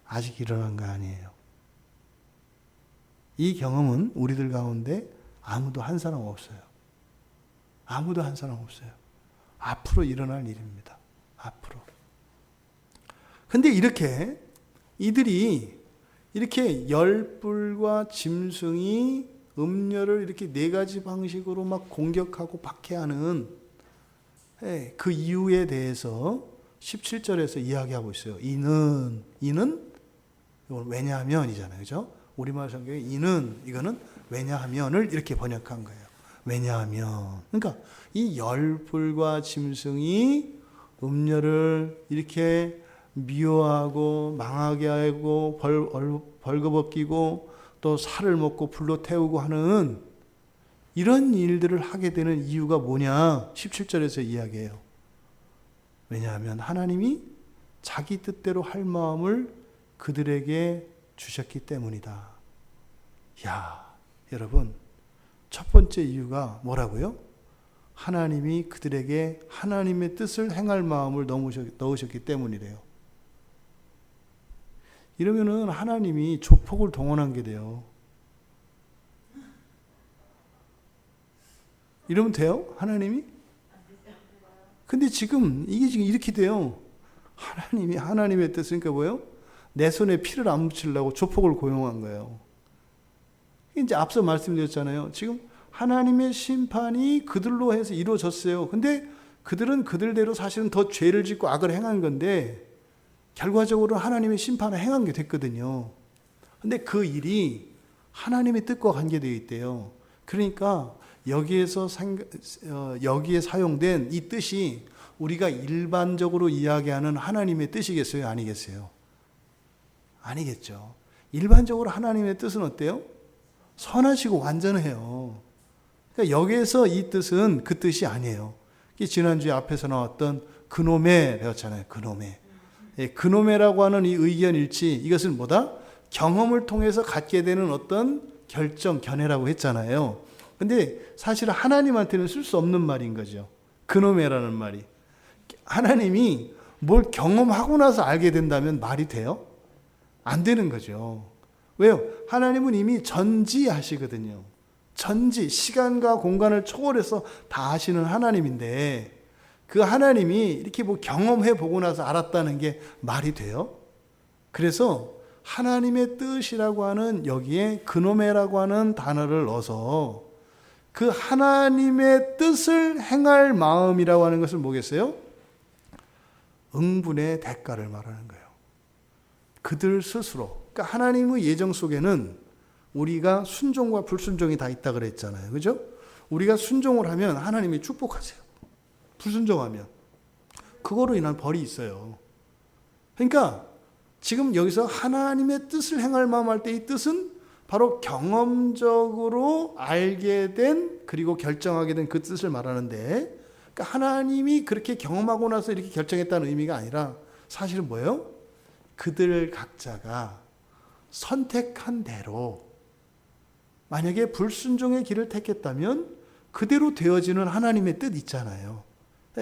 아직 일어난 거 아니에요. 이 경험은 우리들 가운데 아무도 한 사람 없어요. 아무도 한 사람 없어요. 앞으로 일어날 일입니다. 앞으로. 근데 이렇게 이들이 이렇게 열불과 짐승이 음녀를 이렇게 네 가지 방식으로 막 공격하고 박해하는 그 이유에 대해서 17절에서 이야기하고 있어요. 이는 이건 왜냐하면이잖아요. 그죠? 우리말 성경에 이는 이거는 왜냐하면을 이렇게 번역한 거예요. 왜냐하면. 그러니까 이 열불과 짐승이 음녀를 이렇게 미워하고 망하게 하고 벌거벗기고 또 살을 먹고 불로 태우고 하는 이런 일들을 하게 되는 이유가 뭐냐? 17절에서 이야기해요. 왜냐하면 하나님이 자기 뜻대로 할 마음을 그들에게 주셨기 때문이다. 야, 여러분, 첫 번째 이유가 뭐라고요? 하나님이 그들에게 하나님의 뜻을 행할 마음을 넣으셨기 때문이래요. 이러면은 하나님이 조폭을 동원한 게 돼요. 이러면 돼요? 하나님이? 근데 지금 이게 지금 이렇게 돼요. 하나님이 하나님의 뜻은 그러니까 뭐예요? 내 손에 피를 안 묻히려고 조폭을 고용한 거예요. 이제 앞서 말씀드렸잖아요. 지금 하나님의 심판이 그들로 해서 이루어졌어요. 근데 그들은 그들대로 사실은 더 죄를 짓고 악을 행한 건데 결과적으로 하나님의 심판을 행한 게 됐거든요. 근데 그 일이 하나님의 뜻과 관계되어 있대요. 그러니까 여기에 사용된 이 뜻이 우리가 일반적으로 이야기하는 하나님의 뜻이겠어요? 아니겠어요? 아니겠죠. 일반적으로 하나님의 뜻은 어때요? 선하시고 완전해요. 그러니까 여기에서 이 뜻은 그 뜻이 아니에요. 지난주에 앞에서 나왔던 그노메 배웠잖아요. 그노메. 그노메라고 하는 이 의견 일치, 이것은 뭐다? 경험을 통해서 갖게 되는 어떤 결정, 견해라고 했잖아요. 근데 사실 하나님한테는 쓸 수 없는 말인 거죠. 그노메라는 말이. 하나님이 뭘 경험하고 나서 알게 된다면 말이 돼요? 안 되는 거죠. 왜요? 하나님은 이미 전지하시거든요. 전지, 시간과 공간을 초월해서 다 아시는 하나님인데 그 하나님이 이렇게 뭐 경험해 보고 나서 알았다는 게 말이 돼요? 그래서 하나님의 뜻이라고 하는 여기에 그노메라고 하는 단어를 넣어서 그 하나님의 뜻을 행할 마음이라고 하는 것을 뭐겠어요? 응분의 대가를 말하는 거예요. 그들 스스로. 그러니까 하나님의 예정 속에는 우리가 순종과 불순종이 다 있다 그랬잖아요. 그죠? 우리가 순종을 하면 하나님이 축복하세요. 불순종하면 그거로 인한 벌이 있어요. 그러니까 지금 여기서 하나님의 뜻을 행할 마음 할 때 이 뜻은 바로 경험적으로 알게 된 그리고 결정하게 된 그 뜻을 말하는데, 그러니까 하나님이 그렇게 경험하고 나서 이렇게 결정했다는 의미가 아니라 사실은 뭐예요? 그들 각자가 선택한 대로 만약에 불순종의 길을 택했다면 그대로 되어지는 하나님의 뜻 있잖아요.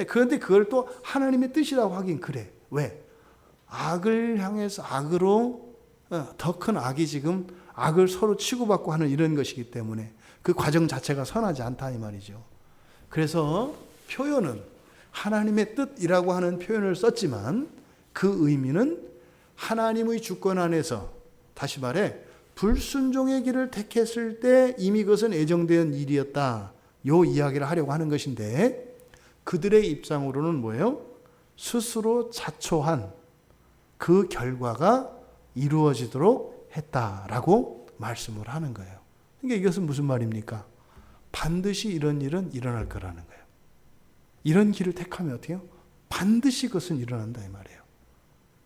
그런데 그걸 또 하나님의 뜻이라고 하긴 그래. 왜? 악을 향해서 악으로 더 큰 악이 지금 악을 서로 치고받고 하는 이런 것이기 때문에 그 과정 자체가 선하지 않다 이 말이죠. 그래서 표현은 하나님의 뜻이라고 하는 표현을 썼지만 그 의미는 하나님의 주권 안에서, 다시 말해 불순종의 길을 택했을 때 이미 그것은 예정된 일이었다. 요 이야기를 하려고 하는 것인데 그들의 입장으로는 뭐예요? 스스로 자초한 그 결과가 이루어지도록 했다라고 말씀을 하는 거예요. 그러니까 이것은 무슨 말입니까? 반드시 이런 일은 일어날 거라는 거예요. 이런 길을 택하면 어떻게 해요? 반드시 그것은 일어난다 이 말이에요.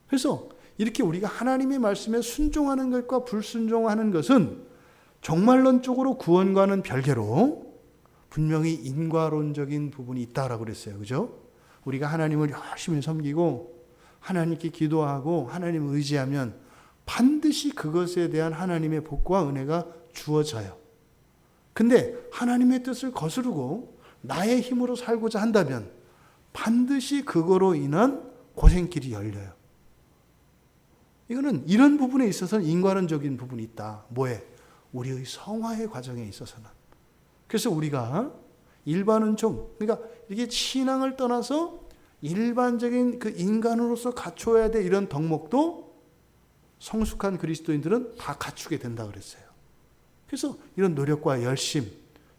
그래서 이렇게 우리가 하나님의 말씀에 순종하는 것과 불순종하는 것은 종말론적으로 구원과는 별개로 분명히 인과론적인 부분이 있다라고 그랬어요. 그죠? 우리가 하나님을 열심히 섬기고 하나님께 기도하고 하나님을 의지하면 반드시 그것에 대한 하나님의 복과 은혜가 주어져요. 근데 하나님의 뜻을 거스르고 나의 힘으로 살고자 한다면 반드시 그거로 인한 고생길이 열려요. 이거는 이런 부분에 있어서는 인과론적인 부분이 있다. 뭐에? 우리의 성화의 과정에 있어서는. 그래서 우리가 일반은 그러니까 이게 신앙을 떠나서 일반적인 그 인간으로서 갖춰야 될 이런 덕목도 성숙한 그리스도인들은 다 갖추게 된다 그랬어요. 그래서 이런 노력과 열심,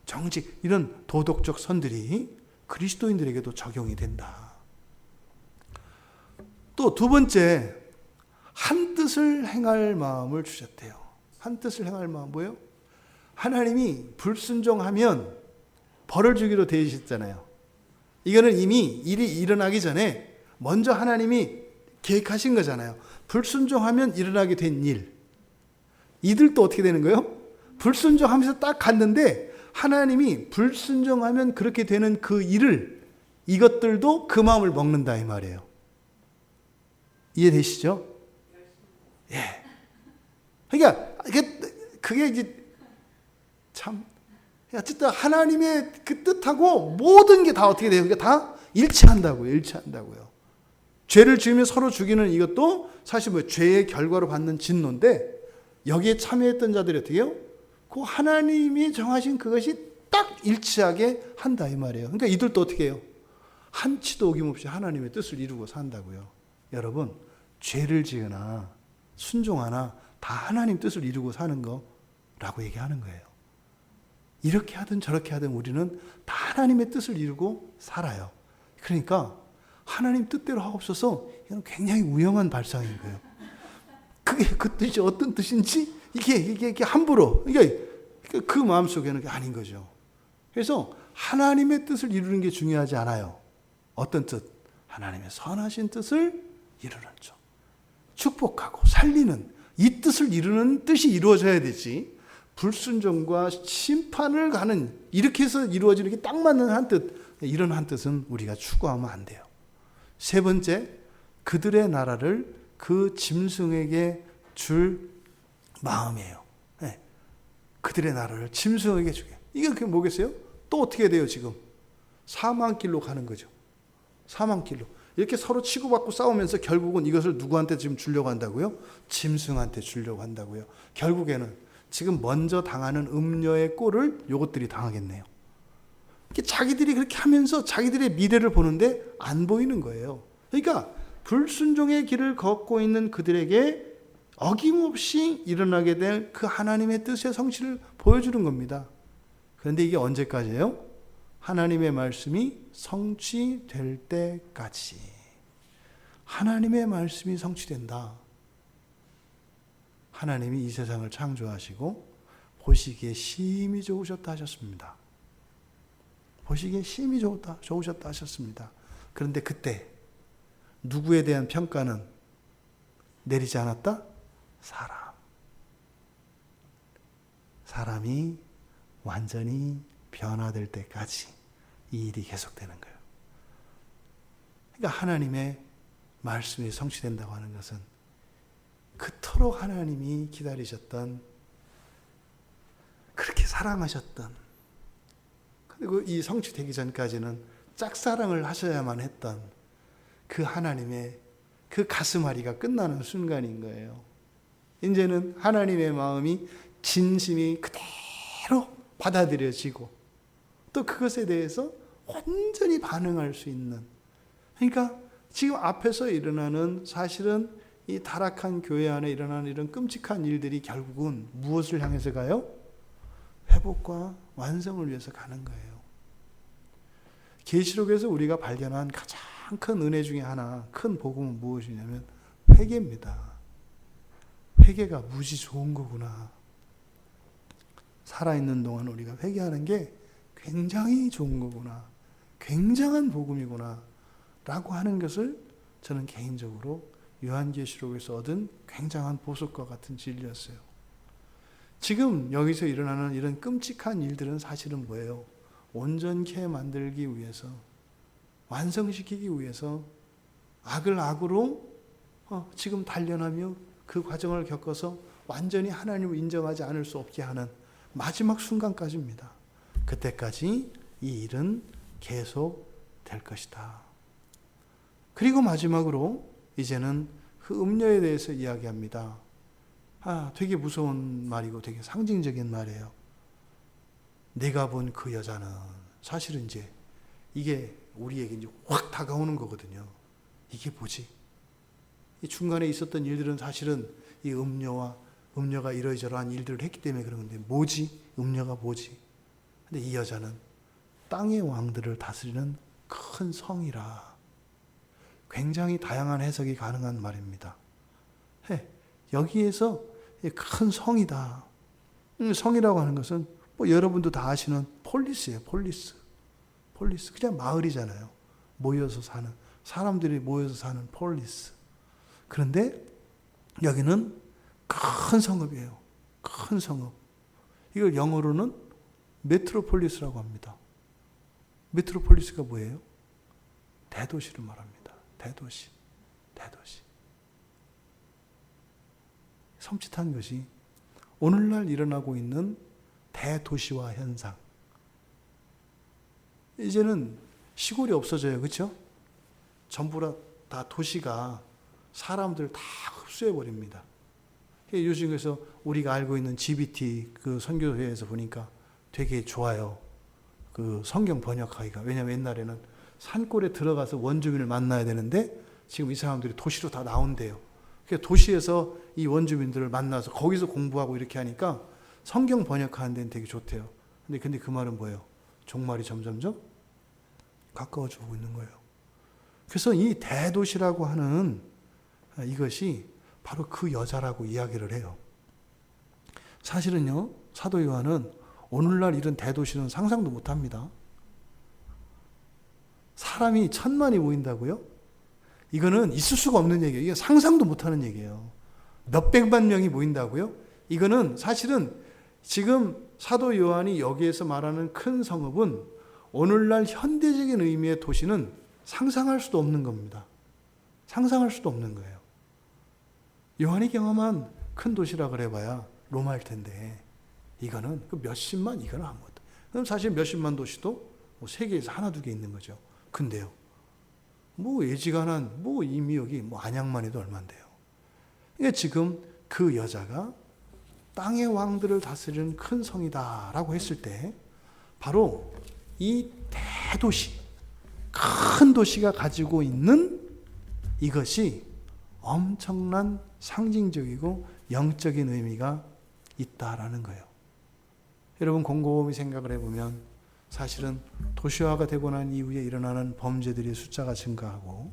정직, 이런 도덕적 선들이 그리스도인들에게도 적용이 된다. 또 두 번째, 한 뜻을 행할 마음을 주셨대요. 한 뜻을 행할 마음 뭐예요? 하나님이 불순종하면 벌을 주기로 되어 있었잖아요. 이거는 이미 일이 일어나기 전에 먼저 하나님이 계획하신 거잖아요. 불순종하면 일어나게 된 일. 이들도 어떻게 되는 거예요? 불순종하면서 딱 갔는데 하나님이 불순종하면 그렇게 되는 그 일을, 이것들도 그 마음을 먹는다 이 말이에요. 이해되시죠? 예. 그러니까 그게 이제 참, 어쨌든 하나님의 그 뜻하고 모든 게 다 어떻게 돼요? 그러니까 다 일치한다고요. 일치한다고요. 죄를 지으면 서로 죽이는 이것도 사실 뭐 죄의 결과로 받는 진노인데, 여기에 참여했던 자들이 어떻게 해요? 그 하나님이 정하신 그것이 딱 일치하게 한다 이 말이에요. 그러니까 이들도 어떻게 해요? 한치도 어김없이 하나님의 뜻을 이루고 산다고요. 여러분, 죄를 지으나 순종하나 다 하나님 뜻을 이루고 사는 거라고 얘기하는 거예요. 이렇게 하든 저렇게 하든 우리는 다 하나님의 뜻을 이루고 살아요. 그러니까 하나님 뜻대로 하옵소서, 이건 굉장히 우영한 발상인 거예요. 그게 그 뜻이 어떤 뜻인지 이게 함부로, 그 마음속에는 아닌 거죠. 그래서 하나님의 뜻을 이루는 게 중요하지 않아요. 어떤 뜻? 하나님의 선하신 뜻을 이루는 것. 축복하고 살리는 이 뜻을 이루는 뜻이 이루어져야 되지, 불순종과 심판을 가는, 이렇게 해서 이루어지는 게 딱 맞는 한 뜻, 이런 한 뜻은 우리가 추구하면 안 돼요. 세 번째, 그들의 나라를 그 짐승에게 줄 마음이에요. 네. 그들의 나라를 짐승에게 주게. 이게 그게 뭐겠어요? 또 어떻게 돼요 지금? 사망 길로 가는 거죠. 사망 길로. 이렇게 서로 치고받고 싸우면서 결국은 이것을 누구한테 지금 주려고 한다고요? 짐승한테 주려고 한다고요. 결국에는 지금 먼저 당하는 음녀의 꼴을 요것들이 당하겠네요. 자기들이 그렇게 하면서 자기들의 미래를 보는데 안 보이는 거예요. 그러니까 불순종의 길을 걷고 있는 그들에게 어김없이 일어나게 될 그 하나님의 뜻의 성취를 보여주는 겁니다. 그런데 이게 언제까지예요? 하나님의 말씀이 성취될 때까지. 하나님의 말씀이 성취된다. 하나님이 이 세상을 창조하시고 보시기에 심히 좋으셨다 하셨습니다. 보시기에 심히 좋으셨다 하셨습니다. 그런데 그때 누구에 대한 평가는 내리지 않았다? 사람이 완전히 변화될 때까지 이 일이 계속되는 거예요. 그러니까 하나님의 말씀이 성취된다고 하는 것은 그토록 하나님이 기다리셨던, 그렇게 사랑하셨던, 그리고 이 성취되기 전까지는 짝사랑을 하셔야만 했던 그 하나님의 그 가슴앓이가 끝나는 순간인 거예요. 이제는 하나님의 마음이 진심이 그대로 받아들여지고 또 그것에 대해서 완전히 반응할 수 있는, 그러니까 지금 앞에서 일어나는, 사실은 이 타락한 교회 안에 일어나는 이런 끔찍한 일들이 결국은 무엇을 향해서 가요? 회복과 완성을 위해서 가는 거예요. 계시록에서 우리가 발견한 가장 큰 은혜 중에 하나, 큰 복음은 무엇이냐면 회개입니다. 회개가 무지 좋은 거구나. 살아있는 동안 우리가 회개하는 게 굉장히 좋은 거구나. 굉장한 복음이구나. 라고 하는 것을 저는 개인적으로 요한계시록에서 얻은 굉장한 보석과 같은 진리였어요. 지금 여기서 일어나는 이런 끔찍한 일들은 사실은 뭐예요? 온전케 만들기 위해서, 완성시키기 위해서 악을 악으로 지금 단련하며 그 과정을 겪어서 완전히 하나님을 인정하지 않을 수 없게 하는 마지막 순간까지입니다. 그때까지 이 일은 계속 될 것이다. 그리고 마지막으로 이제는 그 음녀에 대해서 이야기합니다. 되게 무서운 말이고 되게 상징적인 말이에요. 내가 본 그 여자는, 사실은 이제 이게 우리에게 이제 확 다가오는 거거든요. 이게 뭐지? 이 중간에 있었던 일들은 사실은 이 음녀가 이러저러한 일들을 했기 때문에 그런 건데, 뭐지? 음녀가 뭐지? 근데 이 여자는 땅의 왕들을 다스리는 큰 성이라. 굉장히 다양한 해석이 가능한 말입니다. 여기에서 큰 성이다. 성이라고 하는 것은 뭐 여러분도 다 아시는 폴리스예요. 폴리스. 그냥 마을이잖아요. 모여서 사는, 사람들이 모여서 사는 폴리스. 그런데 여기는 큰 성읍이에요. 큰 성읍. 이걸 영어로는 메트로폴리스라고 합니다. 메트로폴리스가 뭐예요? 대도시를 말합니다. 대도시. 섬찟한 것이 오늘날 일어나고 있는 대도시화 현상. 이제는 시골이 없어져요. 그렇죠? 전부 다 도시가 사람들 다 흡수해버립니다. 요즘 그래서 우리가 알고 있는 GBT 그 선교회에서 보니까 되게 좋아요. 그 성경 번역하기가. 왜냐하면 옛날에는 산골에 들어가서 원주민을 만나야 되는데 지금 이 사람들이 도시로 다 나온대요. 그래서 도시에서 이 원주민들을 만나서 거기서 공부하고 이렇게 하니까 성경 번역하는 데는 되게 좋대요. 근데 그 말은 뭐예요? 종말이 점점점 가까워져 오고 있는 거예요. 그래서 이 대도시라고 하는 이것이 바로 그 여자라고 이야기를 해요. 사실은요, 사도 요한은 오늘날 이런 대도시는 상상도 못합니다. 사람이 1000만이 모인다고요? 이거는 있을 수가 없는 얘기예요. 이게 상상도 못하는 얘기예요. 몇백만 명이 모인다고요? 이거는 사실은 지금 사도 요한이 여기에서 말하는 큰 성읍은 오늘날 현대적인 의미의 도시는 상상할 수도 없는 겁니다. 상상할 수도 없는 거예요. 요한이 경험한 큰 도시라 그래봐야 로마일 텐데 이거는 그 몇십만, 이거는 아무것도. 그럼 사실 몇십만 도시도 뭐 세계에서 하나 두 개 있는 거죠. 근데요, 뭐 예지간한 뭐 이미 여기 뭐 안양만 해도 얼만데요. 이게 지금 그 여자가 땅의 왕들을 다스리는 큰 성이다라고 했을 때 바로 이 대도시, 큰 도시가 가지고 있는 이것이 엄청난 상징적이고 영적인 의미가 있다라는 거예요. 여러분 곰곰이 생각을 해보면 사실은 도시화가 되고 난 이후에 일어나는 범죄들의 숫자가 증가하고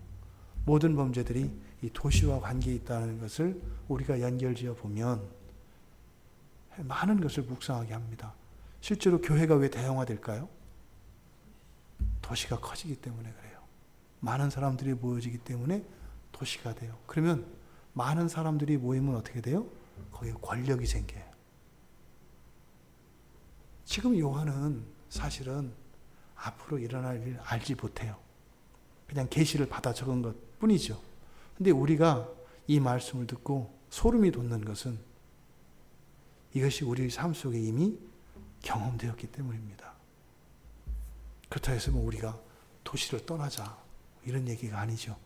모든 범죄들이 이 도시와 관계에 있다는 것을 우리가 연결지어 보면 많은 것을 묵상하게 합니다. 실제로 교회가 왜 대형화될까요? 도시가 커지기 때문에 그래요. 많은 사람들이 모여지기 때문에 도시가 돼요. 그러면 많은 사람들이 모이면 어떻게 돼요? 거기에 권력이 생겨요. 지금 요한은 사실은 앞으로 일어날 일 알지 못해요. 그냥 계시를 받아 적은 것 뿐이죠. 근데 우리가 이 말씀을 듣고 소름이 돋는 것은 이것이 우리 삶 속에 이미 경험되었기 때문입니다. 그렇다 해서 뭐 우리가 도시를 떠나자 이런 얘기가 아니죠.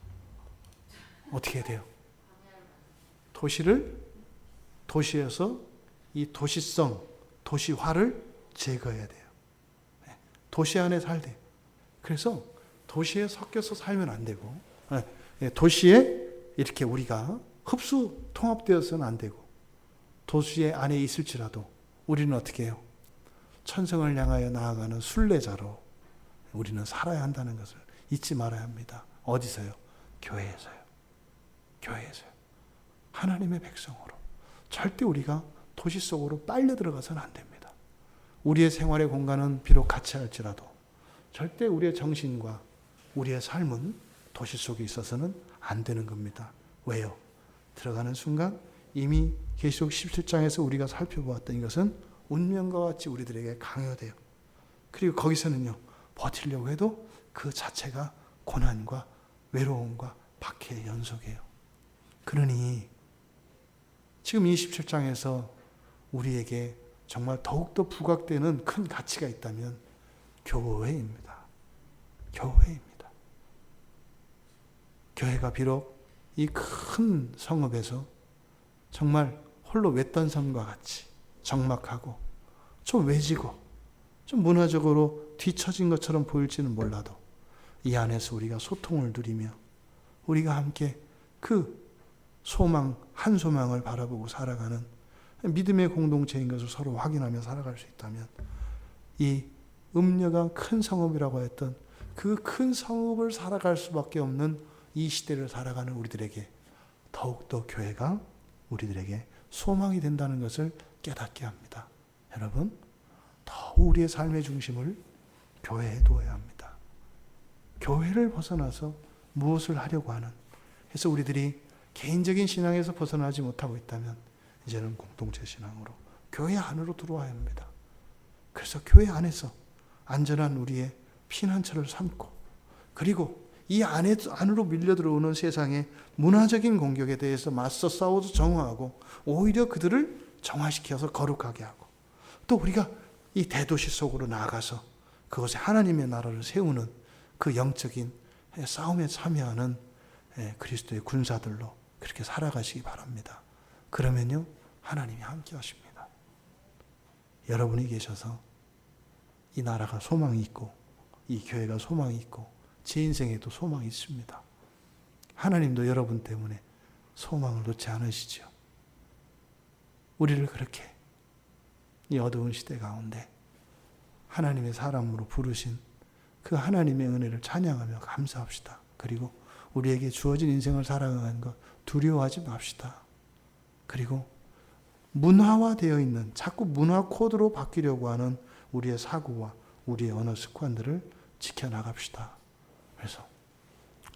어떻게 해야 돼요? 도시에서 이 도시성, 도시화를 제거해야 돼요. 도시 안에 살야 돼요. 그래서 도시에 섞여서 살면 안 되고, 도시에 이렇게 우리가 흡수 통합되어서는 안 되고, 도시 안에 있을지라도 우리는 어떻게 해요? 천성을 향하여 나아가는 순례자로 우리는 살아야 한다는 것을 잊지 말아야 합니다. 어디서요? 교회에서요. 하나님의 백성으로. 절대 우리가 도시 속으로 빨려 들어가서는 안 됩니다. 우리의 생활의 공간은 비록 같이 할지라도 절대 우리의 정신과 우리의 삶은 도시 속에 있어서는 안 되는 겁니다. 왜요? 들어가는 순간 이미 계시록 17장에서 우리가 살펴보았던 이것은 운명과 같이 우리들에게 강요돼요. 그리고 거기서는요, 버티려고 해도 그 자체가 고난과 외로움과 박해의 연속이에요. 그러니 지금 27장에서 우리에게 정말 더욱더 부각되는 큰 가치가 있다면 교회입니다. 교회가 비록 이 큰 성읍에서 정말 홀로 외딴섬과 같이 적막하고 좀 외지고 좀 문화적으로 뒤처진 것처럼 보일지는 몰라도 이 안에서 우리가 소통을 누리며 우리가 함께 그 소망, 한 소망을 바라보고 살아가는 믿음의 공동체인 것을 서로 확인하며 살아갈 수 있다면 이 음녀가 큰 성읍이라고 했던 그 큰 성읍을 살아갈 수밖에 없는 이 시대를 살아가는 우리들에게 더욱더 교회가 우리들에게 소망이 된다는 것을 깨닫게 합니다. 여러분, 더 우리의 삶의 중심을 교회에 두어야 합니다. 교회를 벗어나서 무엇을 하려고 하는, 그래서 우리들이 개인적인 신앙에서 벗어나지 못하고 있다면 이제는 공동체 신앙으로 교회 안으로 들어와야 합니다. 그래서 교회 안에서 안전한 우리의 피난처를 삼고, 그리고 이 안으로 밀려 들어오는 세상의 문화적인 공격에 대해서 맞서 싸워서 정화하고 오히려 그들을 정화시켜서 거룩하게 하고, 또 우리가 이 대도시 속으로 나아가서 그것에 하나님의 나라를 세우는 그 영적인 싸움에 참여하는 그리스도의 군사들로 그렇게 살아가시기 바랍니다. 그러면요, 하나님이 함께 하십니다. 여러분이 계셔서 이 나라가 소망이 있고 이 교회가 소망이 있고 제 인생에도 소망이 있습니다. 하나님도 여러분 때문에 소망을 놓지 않으시죠. 우리를 그렇게 이 어두운 시대 가운데 하나님의 사람으로 부르신 그 하나님의 은혜를 찬양하며 감사합시다. 그리고 우리에게 주어진 인생을 살아가는 것 두려워하지 맙시다. 그리고 문화화되어 있는, 자꾸 문화 코드로 바뀌려고 하는 우리의 사고와 우리의 언어 습관들을 지켜나갑시다. 그래서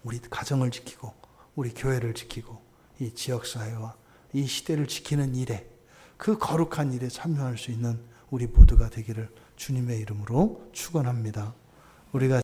우리 가정을 지키고 우리 교회를 지키고 이 지역사회와 이 시대를 지키는 일에, 그 거룩한 일에 참여할 수 있는 우리 모두가 되기를 주님의 이름으로 축원합니다. 우리가